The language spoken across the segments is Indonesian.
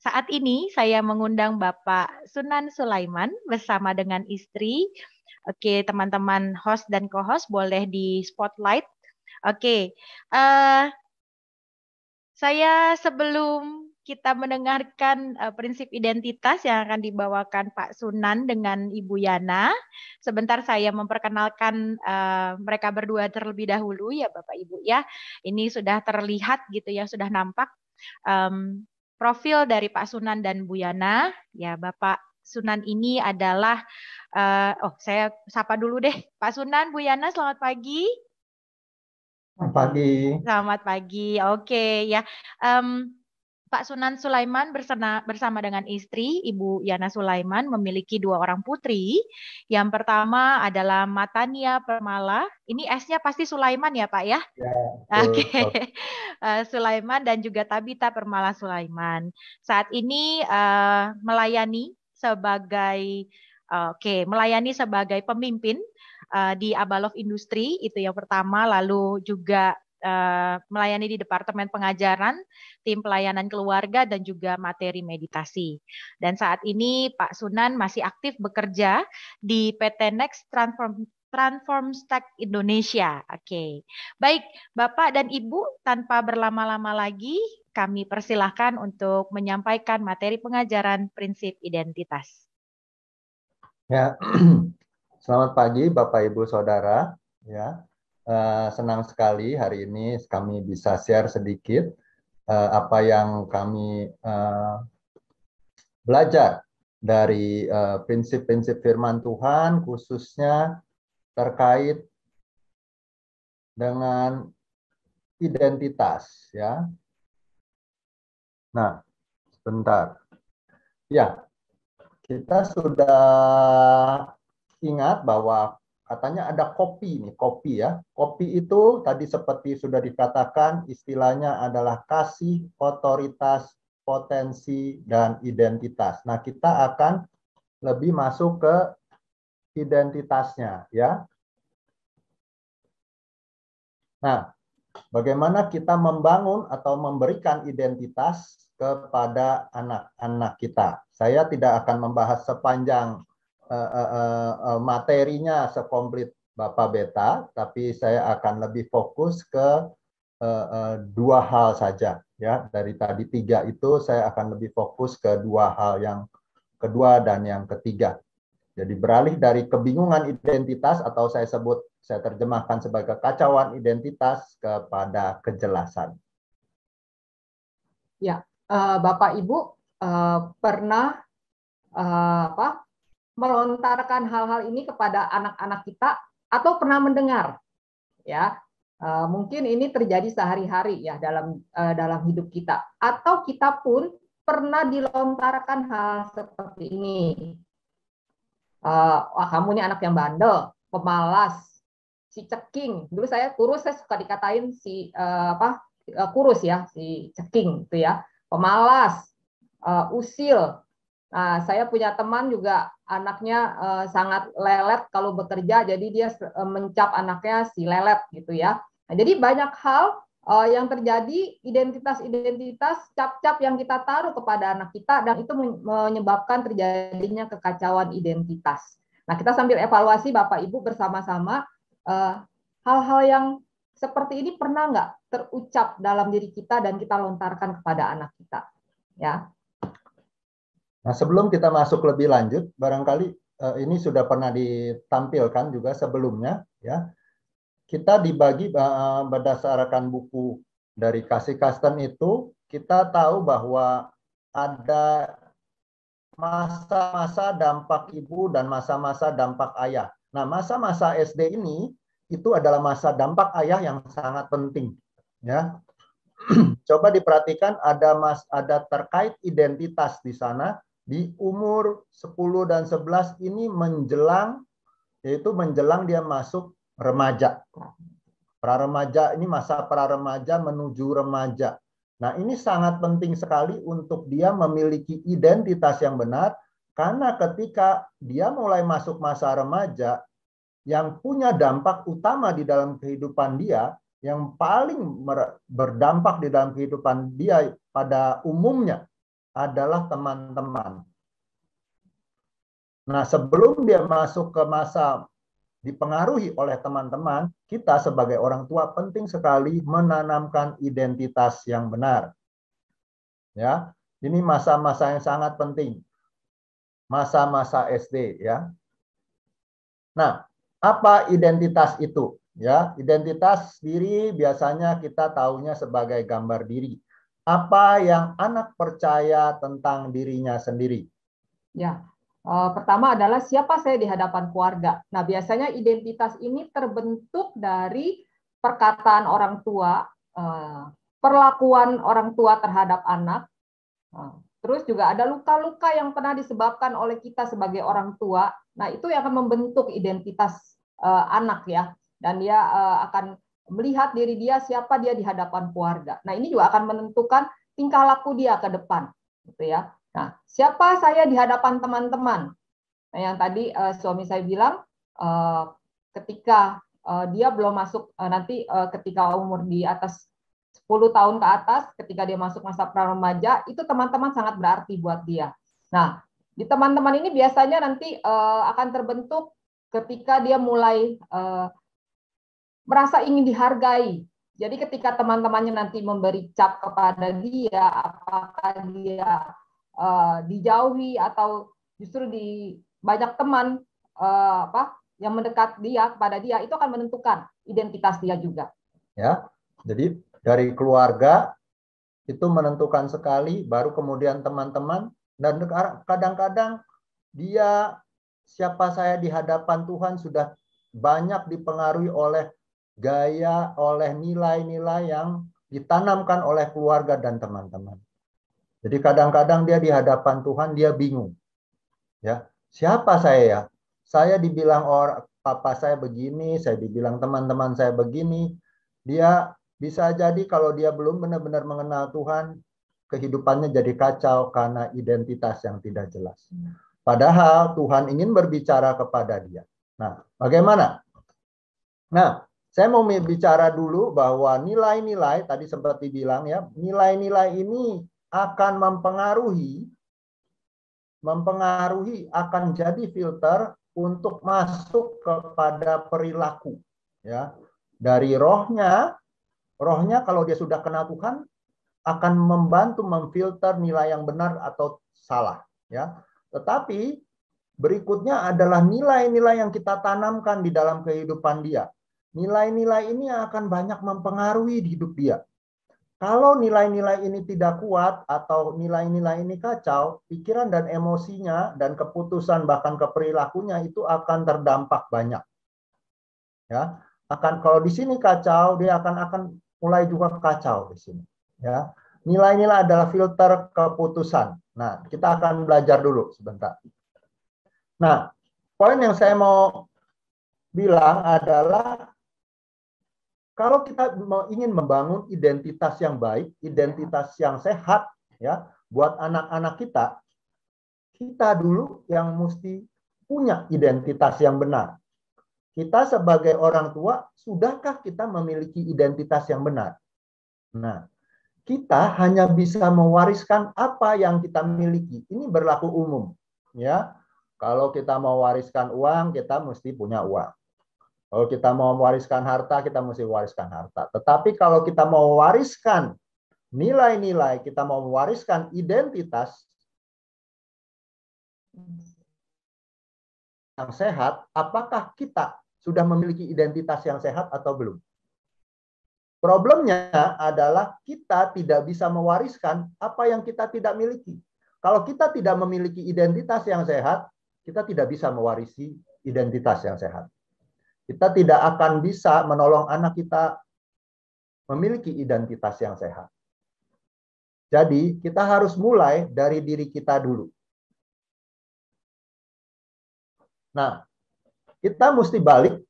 saat ini saya mengundang Bapak Sunan Sulaiman bersama dengan istri. Oke, teman-teman host dan co-host boleh di spotlight. Oke, eh, saya sebelum kita mendengarkan prinsip identitas yang akan dibawakan Pak Sunan dengan Ibu Yana, sebentar saya memperkenalkan mereka berdua terlebih dahulu ya Bapak Ibu ya. Ini sudah terlihat gitu ya, sudah nampak profil dari Pak Sunan dan Bu Yana. Ya Bapak Sunan ini adalah, saya sapa dulu deh Pak Sunan, Bu Yana, selamat pagi. Selamat pagi. Selamat pagi. Oke ya. Pak Sunan Sulaiman bersama dengan istri, Ibu Yana Sulaiman, memiliki dua orang putri. Yang pertama adalah Matania Permala. Ini S-nya pasti Sulaiman ya, Pak ya? Ya, Oke. betul. Sulaiman dan juga Tabita Permala Sulaiman. Saat ini melayani sebagai pemimpin di Abalov Industri, itu yang pertama. Lalu juga melayani di Departemen Pengajaran, tim pelayanan keluarga, dan juga materi meditasi. Dan saat ini Pak Sunan masih aktif bekerja di PT Next Transform Stack Indonesia. Oke. Baik, Bapak dan Ibu, tanpa berlama-lama lagi, kami persilahkan untuk menyampaikan materi pengajaran prinsip identitas. Ya, selamat pagi Bapak Ibu Saudara. Ya, senang sekali hari ini kami bisa share sedikit apa yang kami belajar dari prinsip-prinsip Firman Tuhan, khususnya terkait dengan identitas. Ya, nah, sebentar. Ya, kita sudah ingat bahwa katanya ada kopi nih, kopi ya. Kopi itu tadi seperti sudah dikatakan istilahnya adalah kasih, otoritas, potensi, dan identitas. Nah, kita akan lebih masuk ke identitasnya ya. Nah, bagaimana kita membangun atau memberikan identitas kepada anak-anak kita. Saya tidak akan membahas sepanjang materinya sekomplit Bapak Beta, tapi saya akan lebih fokus ke dua hal saja ya. Dari tadi tiga itu saya akan lebih fokus ke dua hal, yang kedua dan yang ketiga. Jadi beralih dari kebingungan identitas atau saya terjemahkan sebagai kekacauan identitas kepada kejelasan. Ya, Bapak Ibu pernah melontarkan hal-hal ini kepada anak-anak kita atau pernah mendengar? Ya, mungkin ini terjadi sehari-hari ya dalam hidup kita. Atau kita pun pernah dilontarkan hal seperti ini. Wah, kamu ini anak yang bandel, pemalas, si ceking. Dulu saya kurus, saya suka dikatain si kurus ya, si ceking itu ya, pemalas, usil. Nah, saya punya teman juga anaknya sangat lelet kalau bekerja, jadi dia mencap anaknya si lelet gitu ya. Nah, jadi banyak hal yang terjadi, identitas-identitas cap-cap yang kita taruh kepada anak kita, dan itu menyebabkan terjadinya kekacauan identitas. Nah, kita sambil evaluasi Bapak Ibu bersama-sama, hal-hal yang seperti ini pernah nggak terucap dalam diri kita dan kita lontarkan kepada anak kita, ya? Nah, sebelum kita masuk lebih lanjut, barangkali ini sudah pernah ditampilkan juga sebelumnya, ya. Kita dibagi berdasarkan buku dari Casey Caston itu, kita tahu bahwa ada masa-masa dampak ibu dan masa-masa dampak ayah. Nah, masa-masa SD ini itu adalah masa dampak ayah yang sangat penting, ya. Coba diperhatikan, ada terkait identitas di sana di umur 10 dan 11 ini menjelang dia masuk remaja. Pra-remaja ini masa pra-remaja menuju remaja. Nah, ini sangat penting sekali untuk dia memiliki identitas yang benar, karena ketika dia mulai masuk masa remaja, yang punya dampak utama di dalam kehidupan dia, yang paling berdampak di dalam kehidupan dia pada umumnya adalah teman-teman. Nah, sebelum dia masuk ke masa dipengaruhi oleh teman-teman, kita sebagai orang tua penting sekali menanamkan identitas yang benar. Ya, ini masa-masa yang sangat penting. Masa-masa SD ya. Nah, apa identitas itu? Ya, identitas diri biasanya kita taunya sebagai gambar diri. Apa yang anak percaya tentang dirinya sendiri? Ya, pertama adalah siapa saya di hadapan keluarga. Nah, biasanya identitas ini terbentuk dari perkataan orang tua, perlakuan orang tua terhadap anak. Terus juga ada luka-luka yang pernah disebabkan oleh kita sebagai orang tua. Nah, itu yang akan membentuk identitas anak ya. Dan dia akan melihat diri dia, siapa dia di hadapan keluarga. Nah, ini juga akan menentukan tingkah laku dia ke depan, gitu ya. Nah, siapa saya di hadapan teman-teman? Nah, yang tadi suami saya bilang, ketika dia belum masuk, nanti ketika umur di atas 10 tahun ke atas, ketika dia masuk masa pra-remaja, itu teman-teman sangat berarti buat dia. Nah, di teman-teman ini biasanya nanti akan terbentuk ketika dia mulai merasa ingin dihargai. Jadi ketika teman-temannya nanti memberi cap kepada dia, apakah dia dijauhi atau justru di banyak teman yang mendekat dia kepada dia, itu akan menentukan identitas dia juga. Ya, jadi dari keluarga itu menentukan sekali, baru kemudian teman-teman, dan kadang-kadang dia siapa saya di hadapan Tuhan sudah banyak dipengaruhi oleh gaya, oleh nilai-nilai yang ditanamkan oleh keluarga dan teman-teman. Jadi kadang-kadang dia di hadapan Tuhan dia bingung. Ya, siapa saya ya? Saya dibilang orang papa saya begini, saya dibilang teman-teman saya begini. Dia bisa jadi kalau dia belum benar-benar mengenal Tuhan, kehidupannya jadi kacau karena identitas yang tidak jelas. Padahal Tuhan ingin berbicara kepada dia. Nah, bagaimana? Nah, saya mau bicara dulu bahwa nilai-nilai, tadi seperti bilang ya, nilai-nilai ini akan mempengaruhi akan jadi filter untuk masuk kepada perilaku. Ya, dari rohnya kalau dia sudah kenal Tuhan, akan membantu memfilter nilai yang benar atau salah. Ya, tetapi berikutnya adalah nilai-nilai yang kita tanamkan di dalam kehidupan dia. Nilai-nilai ini akan banyak mempengaruhi hidup dia. Kalau nilai-nilai ini tidak kuat atau nilai-nilai ini kacau, pikiran dan emosinya dan keputusan bahkan keperilakunya itu akan terdampak banyak. Ya, kalau di sini kacau, dia akan mulai juga kacau di sini. Ya, nilai-nilai adalah filter keputusan. Nah, kita akan belajar dulu sebentar. Nah, poin yang saya mau bilang adalah kalau kita ingin membangun identitas yang baik, identitas yang sehat, ya, buat anak-anak kita dulu yang mesti punya identitas yang benar. Kita sebagai orang tua, sudahkah kita memiliki identitas yang benar? Nah, kita hanya bisa mewariskan apa yang kita miliki. Ini berlaku umum, ya. Kalau kita mau wariskan uang, kita mesti punya uang. Kalau kita mau mewariskan harta, kita mesti wariskan harta. Tetapi kalau kita mau wariskan nilai-nilai, kita mau mewariskan identitas yang sehat, apakah kita sudah memiliki identitas yang sehat atau belum? Problemnya adalah kita tidak bisa mewariskan apa yang kita tidak miliki. Kalau kita tidak memiliki identitas yang sehat, kita tidak bisa mewarisi identitas yang sehat. Kita tidak akan bisa menolong anak kita memiliki identitas yang sehat. Jadi, kita harus mulai dari diri kita dulu. Nah, kita mesti balik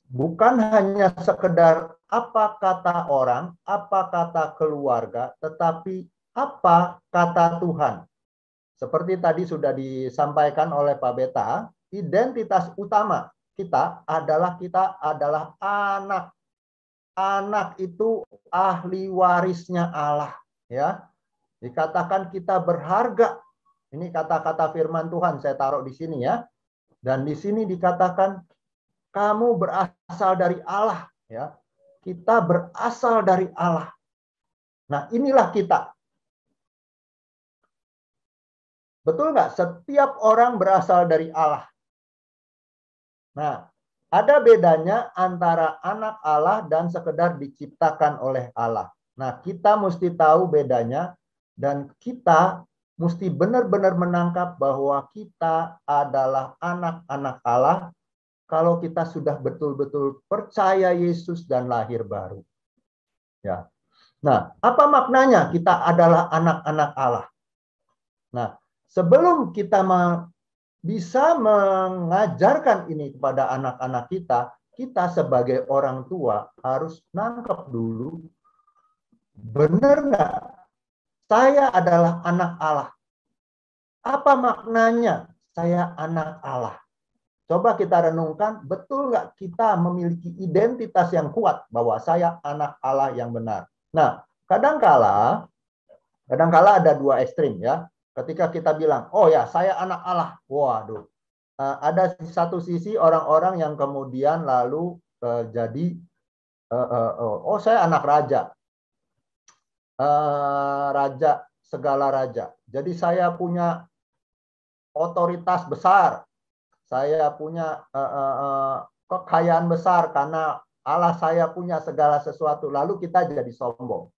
bukan hanya sekedar apa kata orang, apa kata keluarga, tetapi apa kata Tuhan. Seperti tadi sudah disampaikan oleh Pak Beta, identitas utama kita adalah anak. Anak itu ahli warisnya Allah, ya. Dikatakan kita berharga. Ini kata-kata firman Tuhan saya taruh di sini ya. Dan di sini dikatakan kamu berasal dari Allah ya. Kita berasal dari Allah. Nah, inilah kita. Betul nggak? Setiap orang berasal dari Allah. Nah, ada bedanya antara anak Allah dan sekedar diciptakan oleh Allah. Nah, kita mesti tahu bedanya dan kita mesti benar-benar menangkap bahwa kita adalah anak-anak Allah kalau kita sudah betul-betul percaya Yesus dan lahir baru. Ya. Nah, apa maknanya kita adalah anak-anak Allah? Nah, sebelum kita bisa mengajarkan ini kepada anak-anak kita, kita sebagai orang tua harus nangkep dulu, benar nggak? Saya adalah anak Allah. Apa maknanya saya anak Allah? Coba kita renungkan, betul nggak kita memiliki identitas yang kuat bahwa saya anak Allah yang benar? Nah, kadangkala ada dua ekstrim ya. Ketika kita bilang, oh ya saya anak Allah, waduh. Ada satu sisi orang-orang yang kemudian lalu jadi, oh saya anak raja. Raja, segala raja. Jadi saya punya otoritas besar. Saya punya kekayaan besar karena Allah saya punya segala sesuatu. Lalu kita jadi sombong.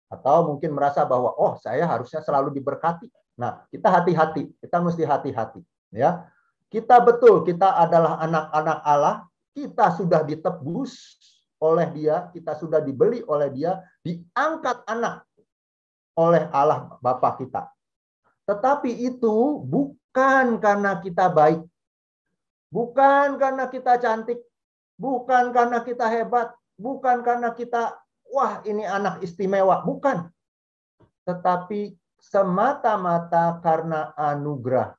Atau mungkin merasa bahwa oh saya harusnya selalu diberkati. Nah, kita hati-hati. Kita mesti hati-hati. Ya, kita betul kita adalah anak-anak Allah. Kita sudah ditebus oleh Dia, kita sudah dibeli oleh Dia, diangkat anak oleh Allah Bapa kita. Tetapi itu bukan karena kita baik, bukan karena kita cantik, bukan karena kita hebat, bukan karena kita, wah ini anak istimewa, bukan. Tetapi semata-mata karena anugerah.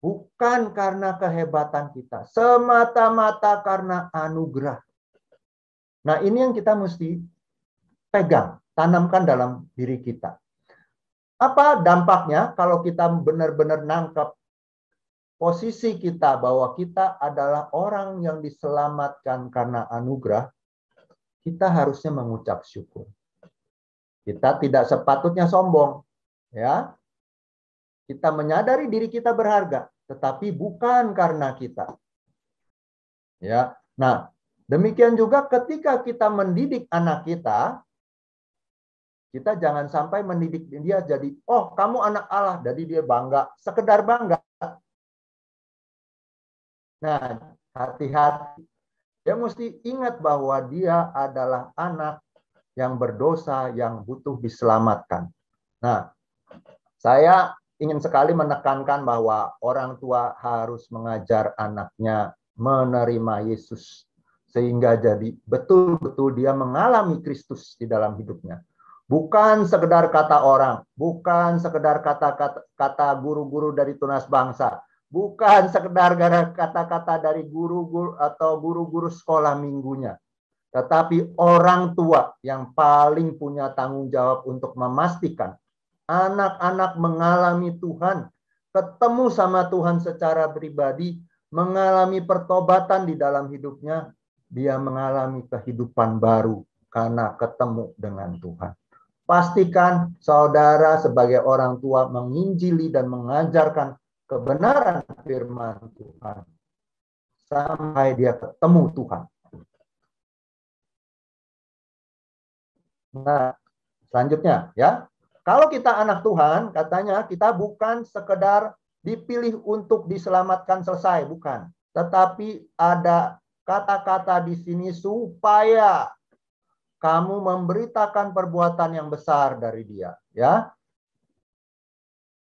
Bukan karena kehebatan kita, semata-mata karena anugerah. Nah, ini yang kita mesti pegang, tanamkan dalam diri kita. Apa dampaknya kalau kita benar-benar nangkep posisi kita bahwa kita adalah orang yang diselamatkan karena anugerah? Kita harusnya mengucap syukur. Kita tidak sepatutnya sombong, ya. Kita menyadari diri kita berharga, tetapi bukan karena kita. Ya. Nah, demikian juga ketika kita mendidik anak kita, kita jangan sampai mendidik dia jadi, oh kamu anak Allah, jadi dia bangga, sekedar bangga. Nah, hati-hati. Dia mesti ingat bahwa dia adalah anak yang berdosa, yang butuh diselamatkan. Nah, saya ingin sekali menekankan bahwa orang tua harus mengajar anaknya menerima Yesus. Sehingga jadi betul-betul dia mengalami Kristus di dalam hidupnya. Bukan sekedar kata orang, bukan sekedar kata guru-guru dari Tunas Bangsa, bukan sekedar kata-kata dari guru-guru atau guru-guru sekolah minggunya, tetapi orang tua yang paling punya tanggung jawab untuk memastikan anak-anak mengalami Tuhan, ketemu sama Tuhan secara pribadi, mengalami pertobatan di dalam hidupnya, dia mengalami kehidupan baru karena ketemu dengan Tuhan. Pastikan saudara sebagai orang tua menginjili dan mengajarkan kebenaran firman Tuhan sampai dia ketemu Tuhan. Nah, selanjutnya ya. Kalau kita anak Tuhan, katanya kita bukan sekedar dipilih untuk diselamatkan selesai, bukan. Tetapi ada kata-kata di sini supaya kamu memberitakan perbuatan yang besar dari dia, ya.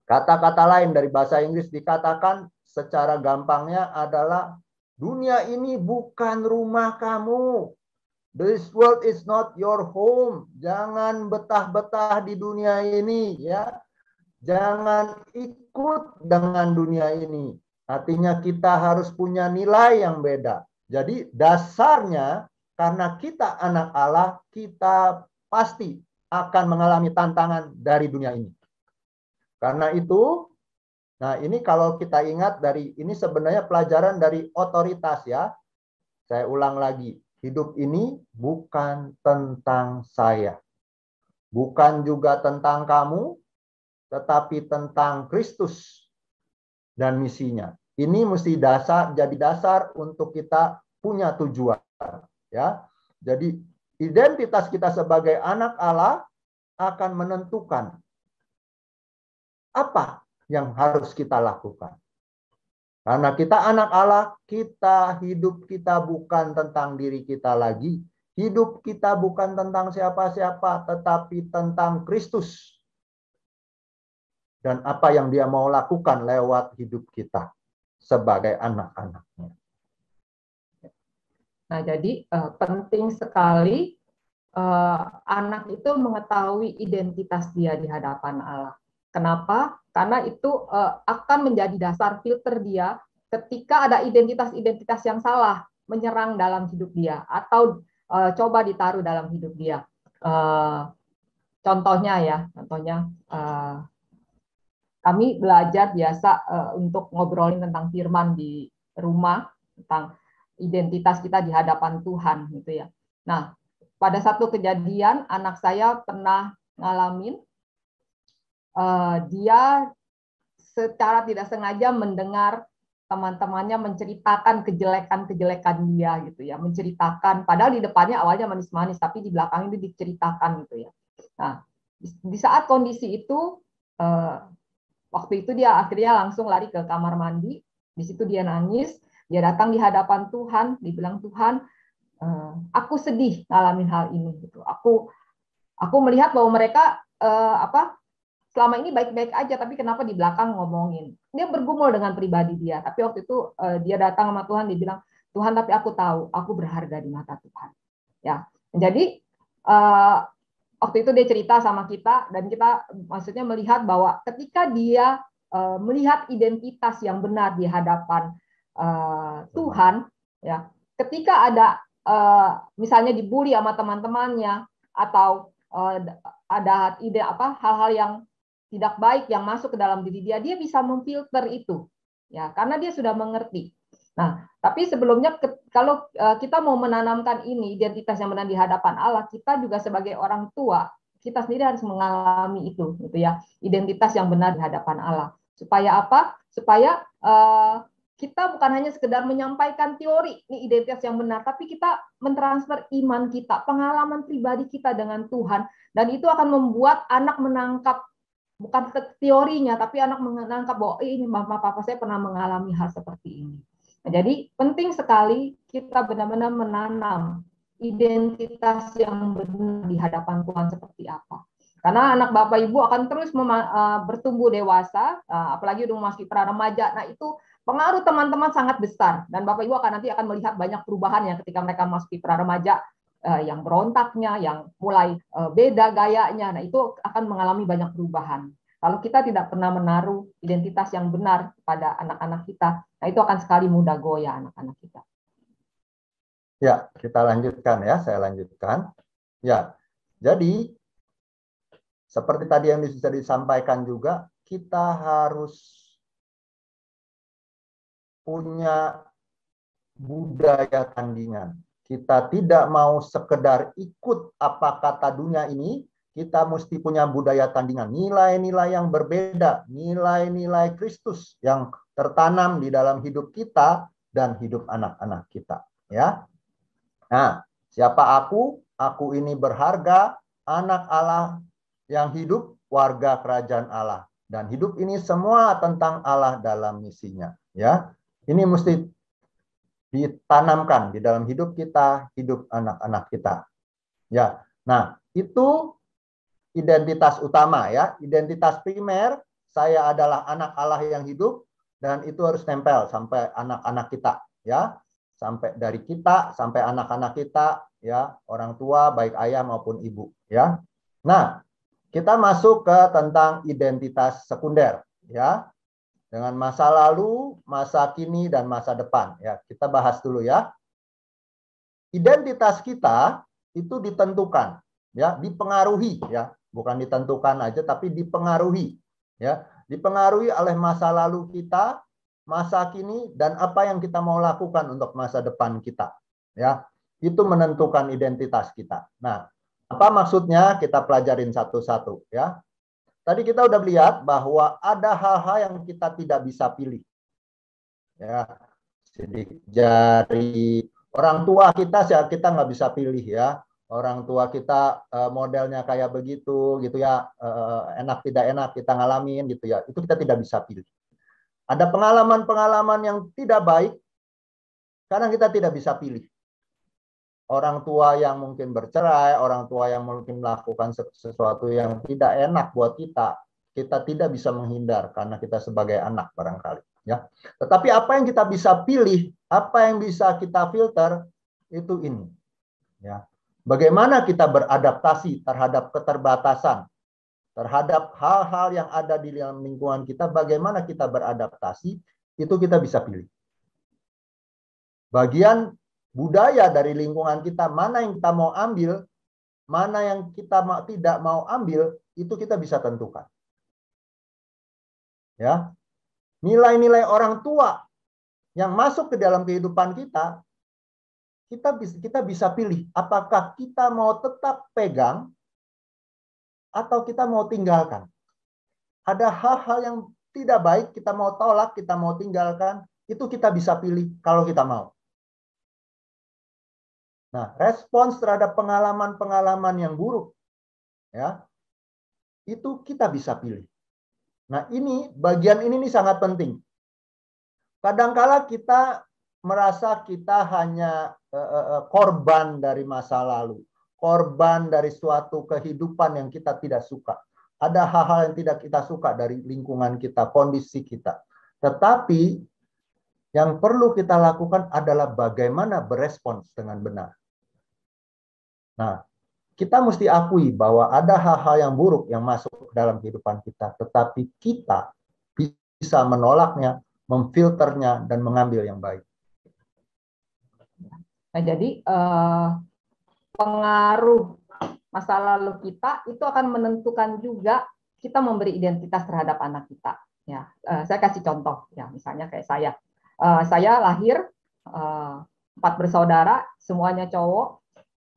Kata-kata lain dari bahasa Inggris dikatakan secara gampangnya adalah dunia ini bukan rumah kamu. This world is not your home. Jangan betah-betah di dunia ini, ya. Jangan ikut dengan dunia ini. Artinya kita harus punya nilai yang beda. Jadi dasarnya karena kita anak Allah, kita pasti akan mengalami tantangan dari dunia ini. Karena itu, nah ini kalau kita ingat dari ini sebenarnya pelajaran dari otoritas ya. Saya ulang lagi, hidup ini bukan tentang saya. Bukan juga tentang kamu, tetapi tentang Kristus dan misinya. Ini mesti jadi dasar untuk kita punya tujuan. Ya, jadi identitas kita sebagai anak Allah akan menentukan apa yang harus kita lakukan. Karena kita anak Allah, hidup kita bukan tentang diri kita lagi. Hidup kita bukan tentang siapa-siapa, tetapi tentang Kristus. Dan apa yang Dia mau lakukan lewat hidup kita sebagai anak-anaknya. Nah, jadi penting sekali anak itu mengetahui identitas dia di hadapan Allah. Kenapa? Karena itu akan menjadi dasar filter dia ketika ada identitas-identitas yang salah menyerang dalam hidup dia atau coba ditaruh dalam hidup dia. Contohnya kami belajar biasa untuk ngobrolin tentang firman di rumah, tentang identitas kita di hadapan Tuhan gitu ya. Nah, pada satu kejadian anak saya pernah ngalamin dia secara tidak sengaja mendengar teman-temannya menceritakan kejelekan-kejelekan dia gitu ya, menceritakan padahal di depannya awalnya manis-manis tapi di belakang itu diceritakan gitu ya. Nah, di saat kondisi itu waktu itu dia akhirnya langsung lari ke kamar mandi, di situ dia nangis. Dia datang di hadapan Tuhan, dibilang Tuhan, aku sedih ngalamin hal ini. Gitu. Aku melihat bahwa mereka selama ini baik-baik aja, tapi kenapa di belakang ngomongin? Dia bergumul dengan pribadi dia, tapi waktu itu dia datang sama Tuhan, dia bilang, Tuhan, tapi aku tahu, aku berharga di mata Tuhan. Ya, jadi waktu itu dia cerita sama kita, dan kita maksudnya melihat bahwa ketika dia melihat identitas yang benar di hadapan Tuhan, ya, ketika ada misalnya dibully sama teman-temannya atau ada ide hal-hal yang tidak baik yang masuk ke dalam diri dia bisa memfilter itu, ya, karena dia sudah mengerti. Nah, tapi sebelumnya kalau kita mau menanamkan ini identitas yang benar di hadapan Allah, kita juga sebagai orang tua kita sendiri harus mengalami itu, gitu ya, identitas yang benar di hadapan Allah. Supaya apa? Supaya kita bukan hanya sekedar menyampaikan teori, ini identitas yang benar, tapi kita mentransfer iman kita, pengalaman pribadi kita dengan Tuhan, dan itu akan membuat anak menangkap, bukan teorinya, tapi anak menangkap bahwa ini mama papa saya pernah mengalami hal seperti ini. Nah, jadi penting sekali kita benar-benar menanam identitas yang benar di hadapan Tuhan seperti apa. Karena anak bapak ibu akan terus bertumbuh dewasa, apalagi udah memasuki pra remaja. Nah, itu pengaruh teman-teman sangat besar, dan bapak ibu nanti akan melihat banyak perubahan ya ketika mereka memasuki pra remaja, yang berontaknya, yang mulai beda gayanya. Nah, itu akan mengalami banyak perubahan. Kalau kita tidak pernah menaruh identitas yang benar pada anak-anak kita, nah itu akan sekali mudah goyah anak-anak kita. Ya, kita lanjutkan ya, saya lanjutkan. Ya, jadi seperti tadi yang bisa disampaikan juga, kita harus punya budaya tandingan. Kita tidak mau sekedar ikut apa kata dunia ini, kita mesti punya budaya tandingan. Nilai-nilai yang berbeda, nilai-nilai Kristus yang tertanam di dalam hidup kita dan hidup anak-anak kita. Ya. Nah, siapa aku? Aku ini berharga, anak Allah yang hidup, warga kerajaan Allah. Dan hidup ini semua tentang Allah dalam misinya. Ya. Ini mesti ditanamkan di dalam hidup kita, hidup anak-anak kita. Ya. Nah, itu identitas utama ya. Identitas primer, saya adalah anak Allah yang hidup, dan itu harus nempel sampai anak-anak kita ya. Sampai dari kita sampai anak-anak kita ya, orang tua baik ayah maupun ibu ya. Nah, kita masuk ke tentang identitas sekunder ya. Dengan masa lalu, masa kini, dan masa depan. Ya, kita bahas dulu ya. identitas kita itu ditentukan, ya, dipengaruhi, ya, bukan ditentukan aja, tapi dipengaruhi, ya, dipengaruhi oleh masa lalu kita, masa kini, dan apa yang kita mau lakukan untuk masa depan kita, ya, itu menentukan identitas kita. Nah, apa maksudnya? Kita pelajarin satu-satu, ya. Tadi kita udah lihat bahwa ada hal-hal yang kita tidak bisa pilih, ya, sidik jari. Orang tua kita nggak bisa pilih, ya. Orang tua kita modelnya kayak begitu, gitu ya, enak tidak enak kita ngalamin, gitu ya. Itu kita tidak bisa pilih. Ada pengalaman-pengalaman yang tidak baik karena kita tidak bisa pilih. Orang tua yang mungkin bercerai, orang tua yang mungkin melakukan sesuatu yang tidak enak buat kita tidak bisa menghindar karena kita sebagai anak barangkali, ya. Tetapi apa yang kita bisa pilih, apa yang bisa kita filter itu ini, ya. Bagaimana kita beradaptasi terhadap keterbatasan, terhadap hal-hal yang ada di dalam lingkungan kita, bagaimana kita beradaptasi, itu kita bisa pilih. Bagian budaya dari lingkungan kita, mana yang kita mau ambil, mana yang kita tidak mau ambil, itu kita bisa tentukan. Ya, nilai-nilai orang tua yang masuk ke dalam kehidupan kita bisa pilih apakah kita mau tetap pegang atau kita mau tinggalkan. Ada hal-hal yang tidak baik kita mau tolak, kita mau tinggalkan, itu kita bisa pilih kalau kita mau. Nah, respons terhadap pengalaman-pengalaman yang buruk, ya, itu kita bisa pilih. Nah, bagian ini sangat penting. Kadangkala kita merasa kita hanya korban dari masa lalu, korban dari suatu kehidupan yang kita tidak suka. Ada hal-hal yang tidak kita suka dari lingkungan kita, kondisi kita. Tetapi yang perlu kita lakukan adalah bagaimana berespons dengan benar. Nah, kita mesti akui bahwa ada hal-hal yang buruk yang masuk dalam kehidupan kita, tetapi kita bisa menolaknya, memfilternya, dan mengambil yang baik. Nah, jadi pengaruh masa lalu kita itu akan menentukan juga kita memberi identitas terhadap anak kita. Ya, saya kasih contoh, ya, misalnya kayak saya lahir 4 bersaudara, semuanya cowok.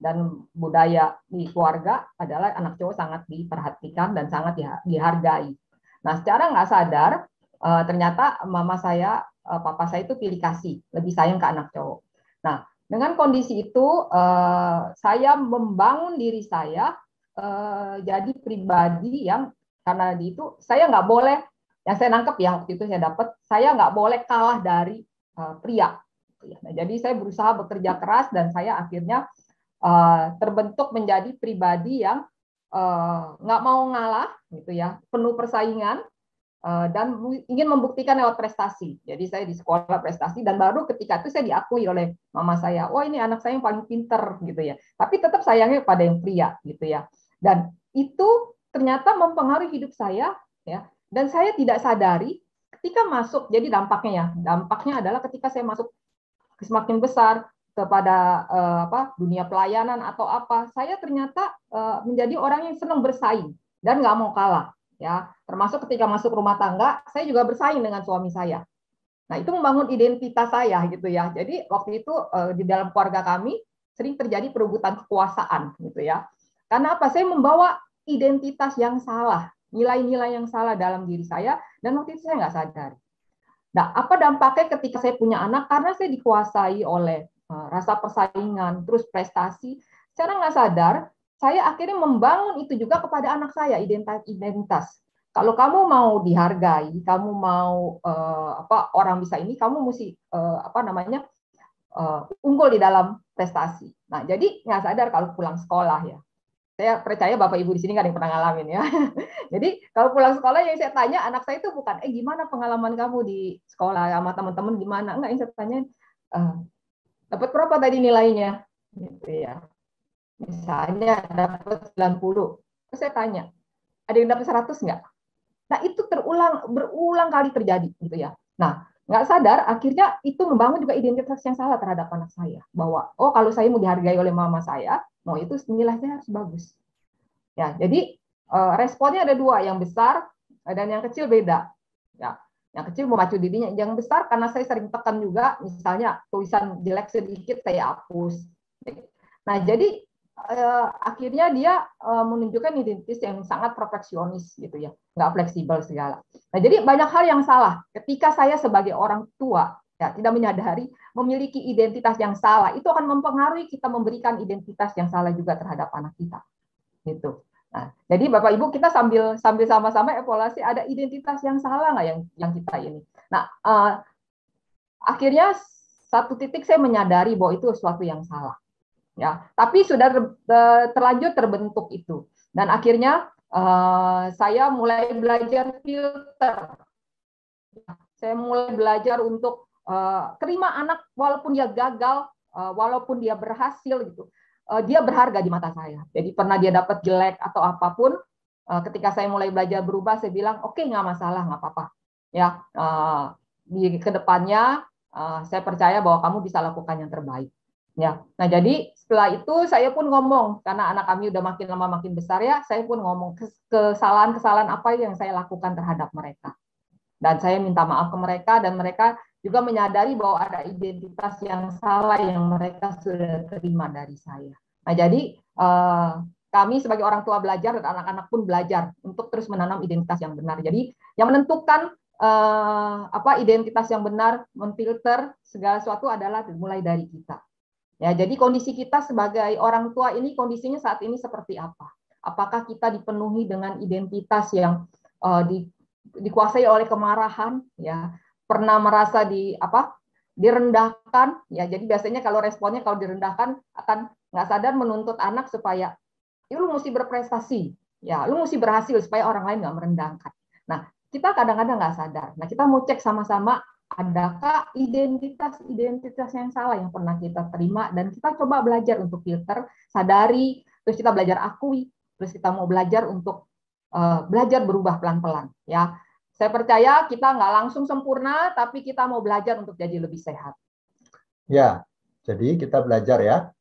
Dan budaya di keluarga adalah anak cowok sangat diperhatikan dan sangat dihargai. Nah, secara nggak sadar, ternyata mama saya, papa saya itu pilih kasih, lebih sayang ke anak cowok. Nah, dengan kondisi itu, saya membangun diri saya jadi pribadi yang, karena itu saya nggak boleh, yang saya nangkep ya waktu itu saya dapat, saya nggak boleh kalah dari pria. Nah, jadi saya berusaha bekerja keras dan saya akhirnya terbentuk menjadi pribadi yang nggak mau ngalah, gitu ya, penuh persaingan dan ingin membuktikan lewat prestasi. Jadi saya di sekolah prestasi dan baru ketika itu saya diakui oleh mama saya, wah ini anak saya yang paling pinter, gitu ya. Tapi tetap sayangnya pada yang pria, gitu ya. Dan itu ternyata mempengaruhi hidup saya, ya. Dan saya tidak sadari ketika masuk. Jadi dampaknya adalah ketika saya masuk semakin besar kepada dunia pelayanan atau apa, saya ternyata menjadi orang yang senang bersaing dan nggak mau kalah, ya. Termasuk ketika masuk rumah tangga, saya juga bersaing dengan suami saya. Nah, itu membangun identitas saya, gitu ya. Jadi waktu itu di dalam keluarga kami sering terjadi perebutan kekuasaan, gitu ya. Karena apa? Saya membawa identitas yang salah, nilai-nilai yang salah dalam diri saya, dan waktu itu saya nggak sadar. Nah, apa dampaknya ketika saya punya anak? Karena saya dikuasai oleh rasa persaingan, terus prestasi, secara nggak sadar, saya akhirnya membangun itu juga kepada anak saya, identitas. Kalau kamu mau dihargai, kamu mau orang bisa ini, kamu mesti unggul di dalam prestasi. Nah, jadi nggak sadar kalau pulang sekolah, ya. Saya percaya Bapak Ibu di sini nggak ada yang pernah ngalamin, ya. Jadi kalau pulang sekolah yang saya tanya anak saya itu bukan, gimana pengalaman kamu di sekolah sama teman-teman gimana? Enggak, yang saya tanya, dapat berapa tadi nilainya? Gitu ya. Misalnya dapat 90. Terus saya tanya, ada yang dapat 100 nggak? Nah, itu berulang kali terjadi, gitu ya. Nah, nggak sadar akhirnya itu membangun juga identitas yang salah terhadap anak saya, bahwa oh kalau saya mau dihargai oleh mama saya, mau itu nilainya harus bagus. Ya, jadi responnya ada dua, yang besar dan yang kecil beda. Ya, yang kecil memacu dirinya, yang besar karena saya sering tekan juga, misalnya tulisan jelek sedikit saya hapus. Nah, jadi akhirnya dia menunjukkan identitas yang sangat perfeksionis gitu ya, nggak fleksibel segala. Nah, jadi banyak hal yang salah ketika saya sebagai orang tua ya tidak menyadari memiliki identitas yang salah, itu akan mempengaruhi kita memberikan identitas yang salah juga terhadap anak kita. Gitu. Nah, jadi Bapak Ibu kita sambil sama-sama evaluasi ada identitas yang salah nggak yang kita ini. Nah, akhirnya satu titik saya menyadari bahwa itu sesuatu yang salah. Ya, tapi sudah terlanjur terbentuk itu. Dan akhirnya saya mulai belajar filter. Saya mulai belajar untuk terima anak walaupun dia gagal, walaupun dia berhasil gitu. Dia berharga di mata saya. Jadi pernah dia dapat jelek atau apapun, ketika saya mulai belajar berubah, saya bilang, oke, nggak masalah, nggak apa-apa. Ya, di kedepannya saya percaya bahwa kamu bisa lakukan yang terbaik. Ya, nah jadi setelah itu saya pun ngomong, karena anak kami udah makin lama makin besar ya, saya pun ngomong kesalahan-kesalahan apa yang saya lakukan terhadap mereka. Dan saya minta maaf ke mereka, dan mereka juga menyadari bahwa ada identitas yang salah yang mereka sudah terima dari saya. Nah, jadi kami sebagai orang tua belajar dan anak-anak pun belajar untuk terus menanam identitas yang benar. Jadi yang menentukan identitas yang benar, memfilter segala sesuatu adalah dimulai dari kita. Ya, jadi kondisi kita sebagai orang tua ini kondisinya saat ini seperti apa? Apakah kita dipenuhi dengan identitas yang dikuasai oleh kemarahan, ya, pernah merasa direndahkan, ya, jadi biasanya kalau responnya kalau direndahkan akan nggak sadar menuntut anak supaya lu mesti berprestasi, ya, lu mesti berhasil supaya orang lain nggak merendahkan. Nah, kita kadang-kadang nggak sadar. Nah, kita mau cek sama-sama, adakah identitas yang salah yang pernah kita terima, dan kita coba belajar untuk filter, sadari, terus kita belajar akui, terus kita mau belajar untuk belajar berubah pelan-pelan. Ya, saya percaya kita nggak langsung sempurna, tapi kita mau belajar untuk jadi lebih sehat. Ya, jadi kita belajar ya.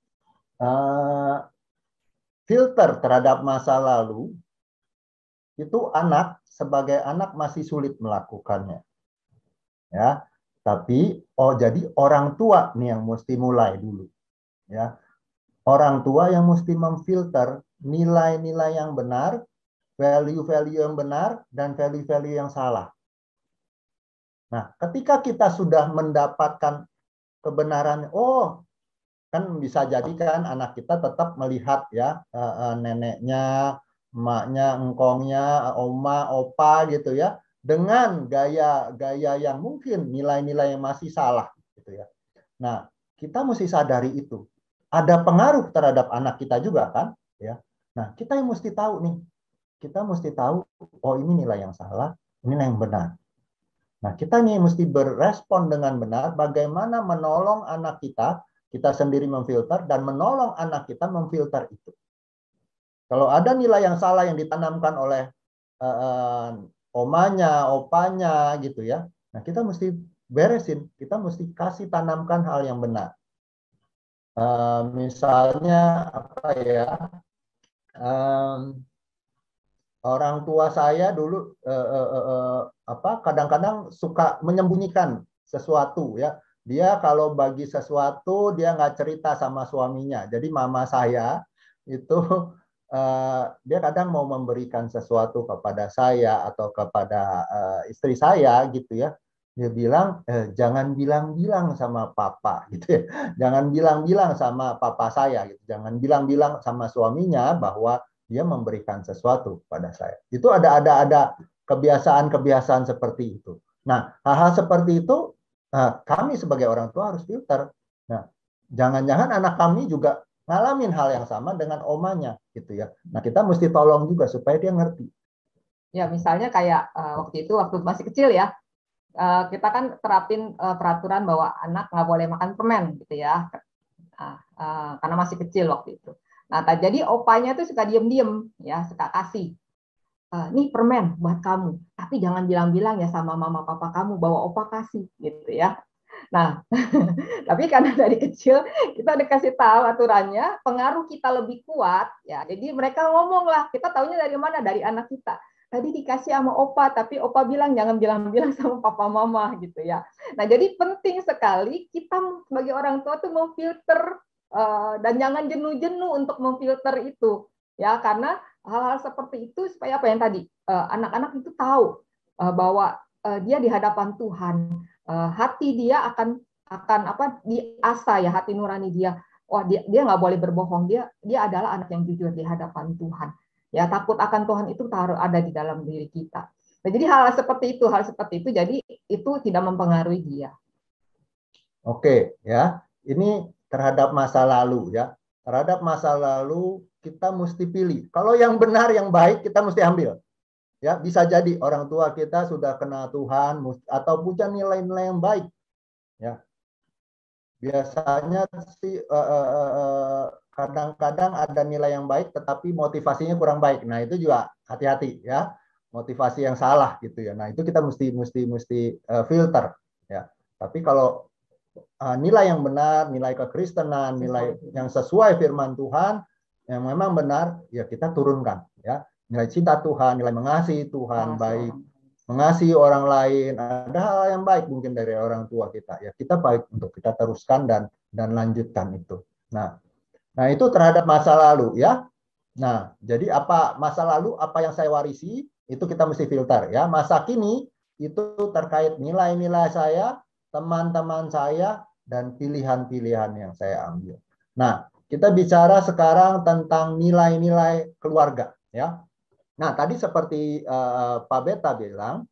Filter terhadap masa lalu itu sebagai anak masih sulit melakukannya. Ya, tapi jadi orang tua nih yang mesti mulai dulu. Ya, orang tua yang mesti memfilter nilai-nilai yang benar, value-value yang benar, dan value-value yang salah. Nah, ketika kita sudah mendapatkan kebenaran, kan bisa jadi kan anak kita tetap melihat ya neneknya, emaknya, engkongnya, oma, opa gitu ya, dengan gaya-gaya yang mungkin nilai-nilai yang masih salah gitu ya. Nah, kita mesti sadari itu. Ada pengaruh terhadap anak kita juga kan, ya. Nah, kita yang mesti tahu nih. Kita mesti tahu, ini nilai yang salah, ini nilai yang benar. Nah, kita nih mesti berespon dengan benar bagaimana menolong anak kita sendiri memfilter, dan menolong anak kita memfilter itu. Kalau ada nilai yang salah yang ditanamkan oleh omanya, opanya gitu ya. Nah, kita mesti beresin, kita mesti kasih tanamkan hal yang benar. Misalnya apa ya? Orang tua saya dulu kadang-kadang suka menyembunyikan sesuatu ya. Dia kalau bagi sesuatu dia nggak cerita sama suaminya. Jadi mama saya itu dia kadang mau memberikan sesuatu kepada saya atau kepada istri saya gitu ya. Dia bilang jangan bilang-bilang sama papa gitu ya. Jangan bilang-bilang sama papa saya gitu. Jangan bilang-bilang sama suaminya bahwa dia memberikan sesuatu pada saya. Itu ada kebiasaan-kebiasaan seperti itu. Nah, hal-hal seperti itu kami sebagai orang tua harus filter. Nah, jangan-jangan anak kami juga ngalamin hal yang sama dengan omanya gitu ya. Nah, kita mesti tolong juga supaya dia ngerti. Ya, misalnya kayak waktu masih kecil ya, kita kan terapin peraturan bahwa anak nggak boleh makan permen gitu ya, karena masih kecil waktu itu. Nah, jadi opanya tuh suka diem-diem ya, suka kasih. nih permen buat kamu, tapi jangan bilang-bilang ya sama mama papa kamu bahwa opa kasih gitu ya. Nah, tapi karena dari kecil kita udah kasih tahu aturannya, pengaruh kita lebih kuat ya. Jadi mereka ngomong lah, kita taunya dari mana? Dari anak kita. Tadi dikasih sama opa, tapi opa bilang jangan bilang-bilang sama papa mama gitu ya. Nah, jadi penting sekali kita sebagai orang tua tuh memfilter dan jangan jenuh-jenuh untuk memfilter itu ya, karena hal-hal seperti itu supaya apa yang tadi anak-anak itu tahu bahwa dia di hadapan Tuhan, hati dia akan apa diasah ya, hati nurani dia. Wah, dia nggak boleh berbohong, dia adalah anak yang jujur di hadapan Tuhan. Ya, takut akan Tuhan itu ada di dalam diri kita. Nah, jadi hal seperti itu jadi itu tidak mempengaruhi dia. Oke, ya. Ini terhadap masa lalu ya. Terhadap masa lalu kita mesti pilih. Kalau yang benar, yang baik kita mesti ambil. Ya, bisa jadi orang tua kita sudah kenal Tuhan atau punya nilai-nilai yang baik. Ya. Biasanya sih kadang-kadang ada nilai yang baik tetapi motivasinya kurang baik. Nah, itu juga hati-hati ya. Motivasi yang salah gitu ya. Nah, itu kita mesti filter ya. Tapi kalau nilai yang benar, nilai kekristenan, nilai yang sesuai firman Tuhan, yang memang benar, ya kita turunkan ya. Nilai cinta Tuhan, nilai mengasihi Tuhan, baik mengasihi orang lain, ada hal yang baik mungkin dari orang tua kita, ya kita baik untuk kita teruskan dan lanjutkan itu. Nah, itu terhadap masa lalu ya. Nah, jadi apa masa lalu, apa yang saya warisi, itu kita mesti filter ya. Masa kini itu terkait nilai-nilai saya, teman-teman saya, dan pilihan-pilihan yang saya ambil. Nah, kita bicara sekarang tentang nilai-nilai keluarga ya. Nah, tadi seperti Pak Beta bilang,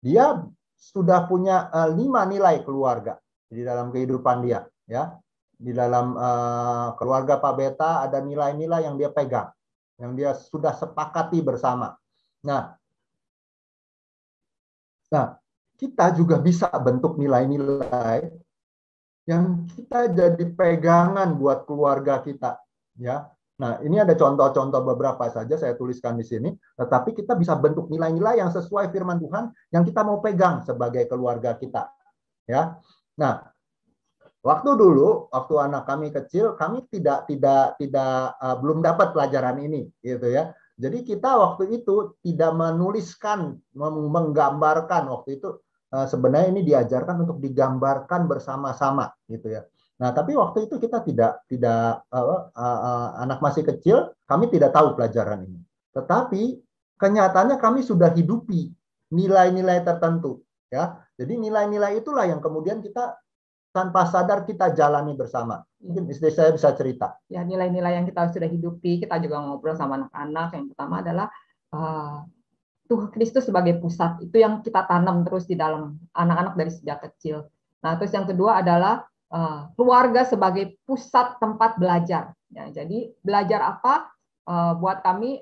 dia sudah punya 5 nilai keluarga di dalam kehidupan dia ya. Di dalam keluarga Pak Beta ada nilai-nilai yang dia pegang, yang dia sudah sepakati bersama. Nah, kita juga bisa bentuk nilai-nilai yang kita jadi pegangan buat keluarga kita ya. Nah, ini ada contoh-contoh beberapa saja saya tuliskan di sini, tetapi kita bisa bentuk nilai-nilai yang sesuai firman Tuhan yang kita mau pegang sebagai keluarga kita ya. Nah, waktu dulu, waktu anak kami kecil, kami belum dapat pelajaran ini gitu ya. Jadi kita waktu itu tidak menuliskan, menggambarkan. Waktu itu sebenarnya ini diajarkan untuk digambarkan bersama-sama gitu ya. Nah, tapi waktu itu kita anak masih kecil, kami tidak tahu pelajaran ini. Tetapi kenyataannya kami sudah hidupi nilai-nilai tertentu ya. Jadi nilai-nilai itulah yang kemudian kita tanpa sadar kita jalani bersama. Mungkin istri saya bisa cerita. Ya, nilai-nilai yang kita sudah hidupi, kita juga ngobrol sama anak-anak. Yang pertama adalah Tuhan Kristus sebagai pusat. Itu yang kita tanam terus di dalam anak-anak dari sejak kecil. Nah, terus yang kedua adalah keluarga sebagai pusat tempat belajar. Ya, jadi belajar apa? Buat kami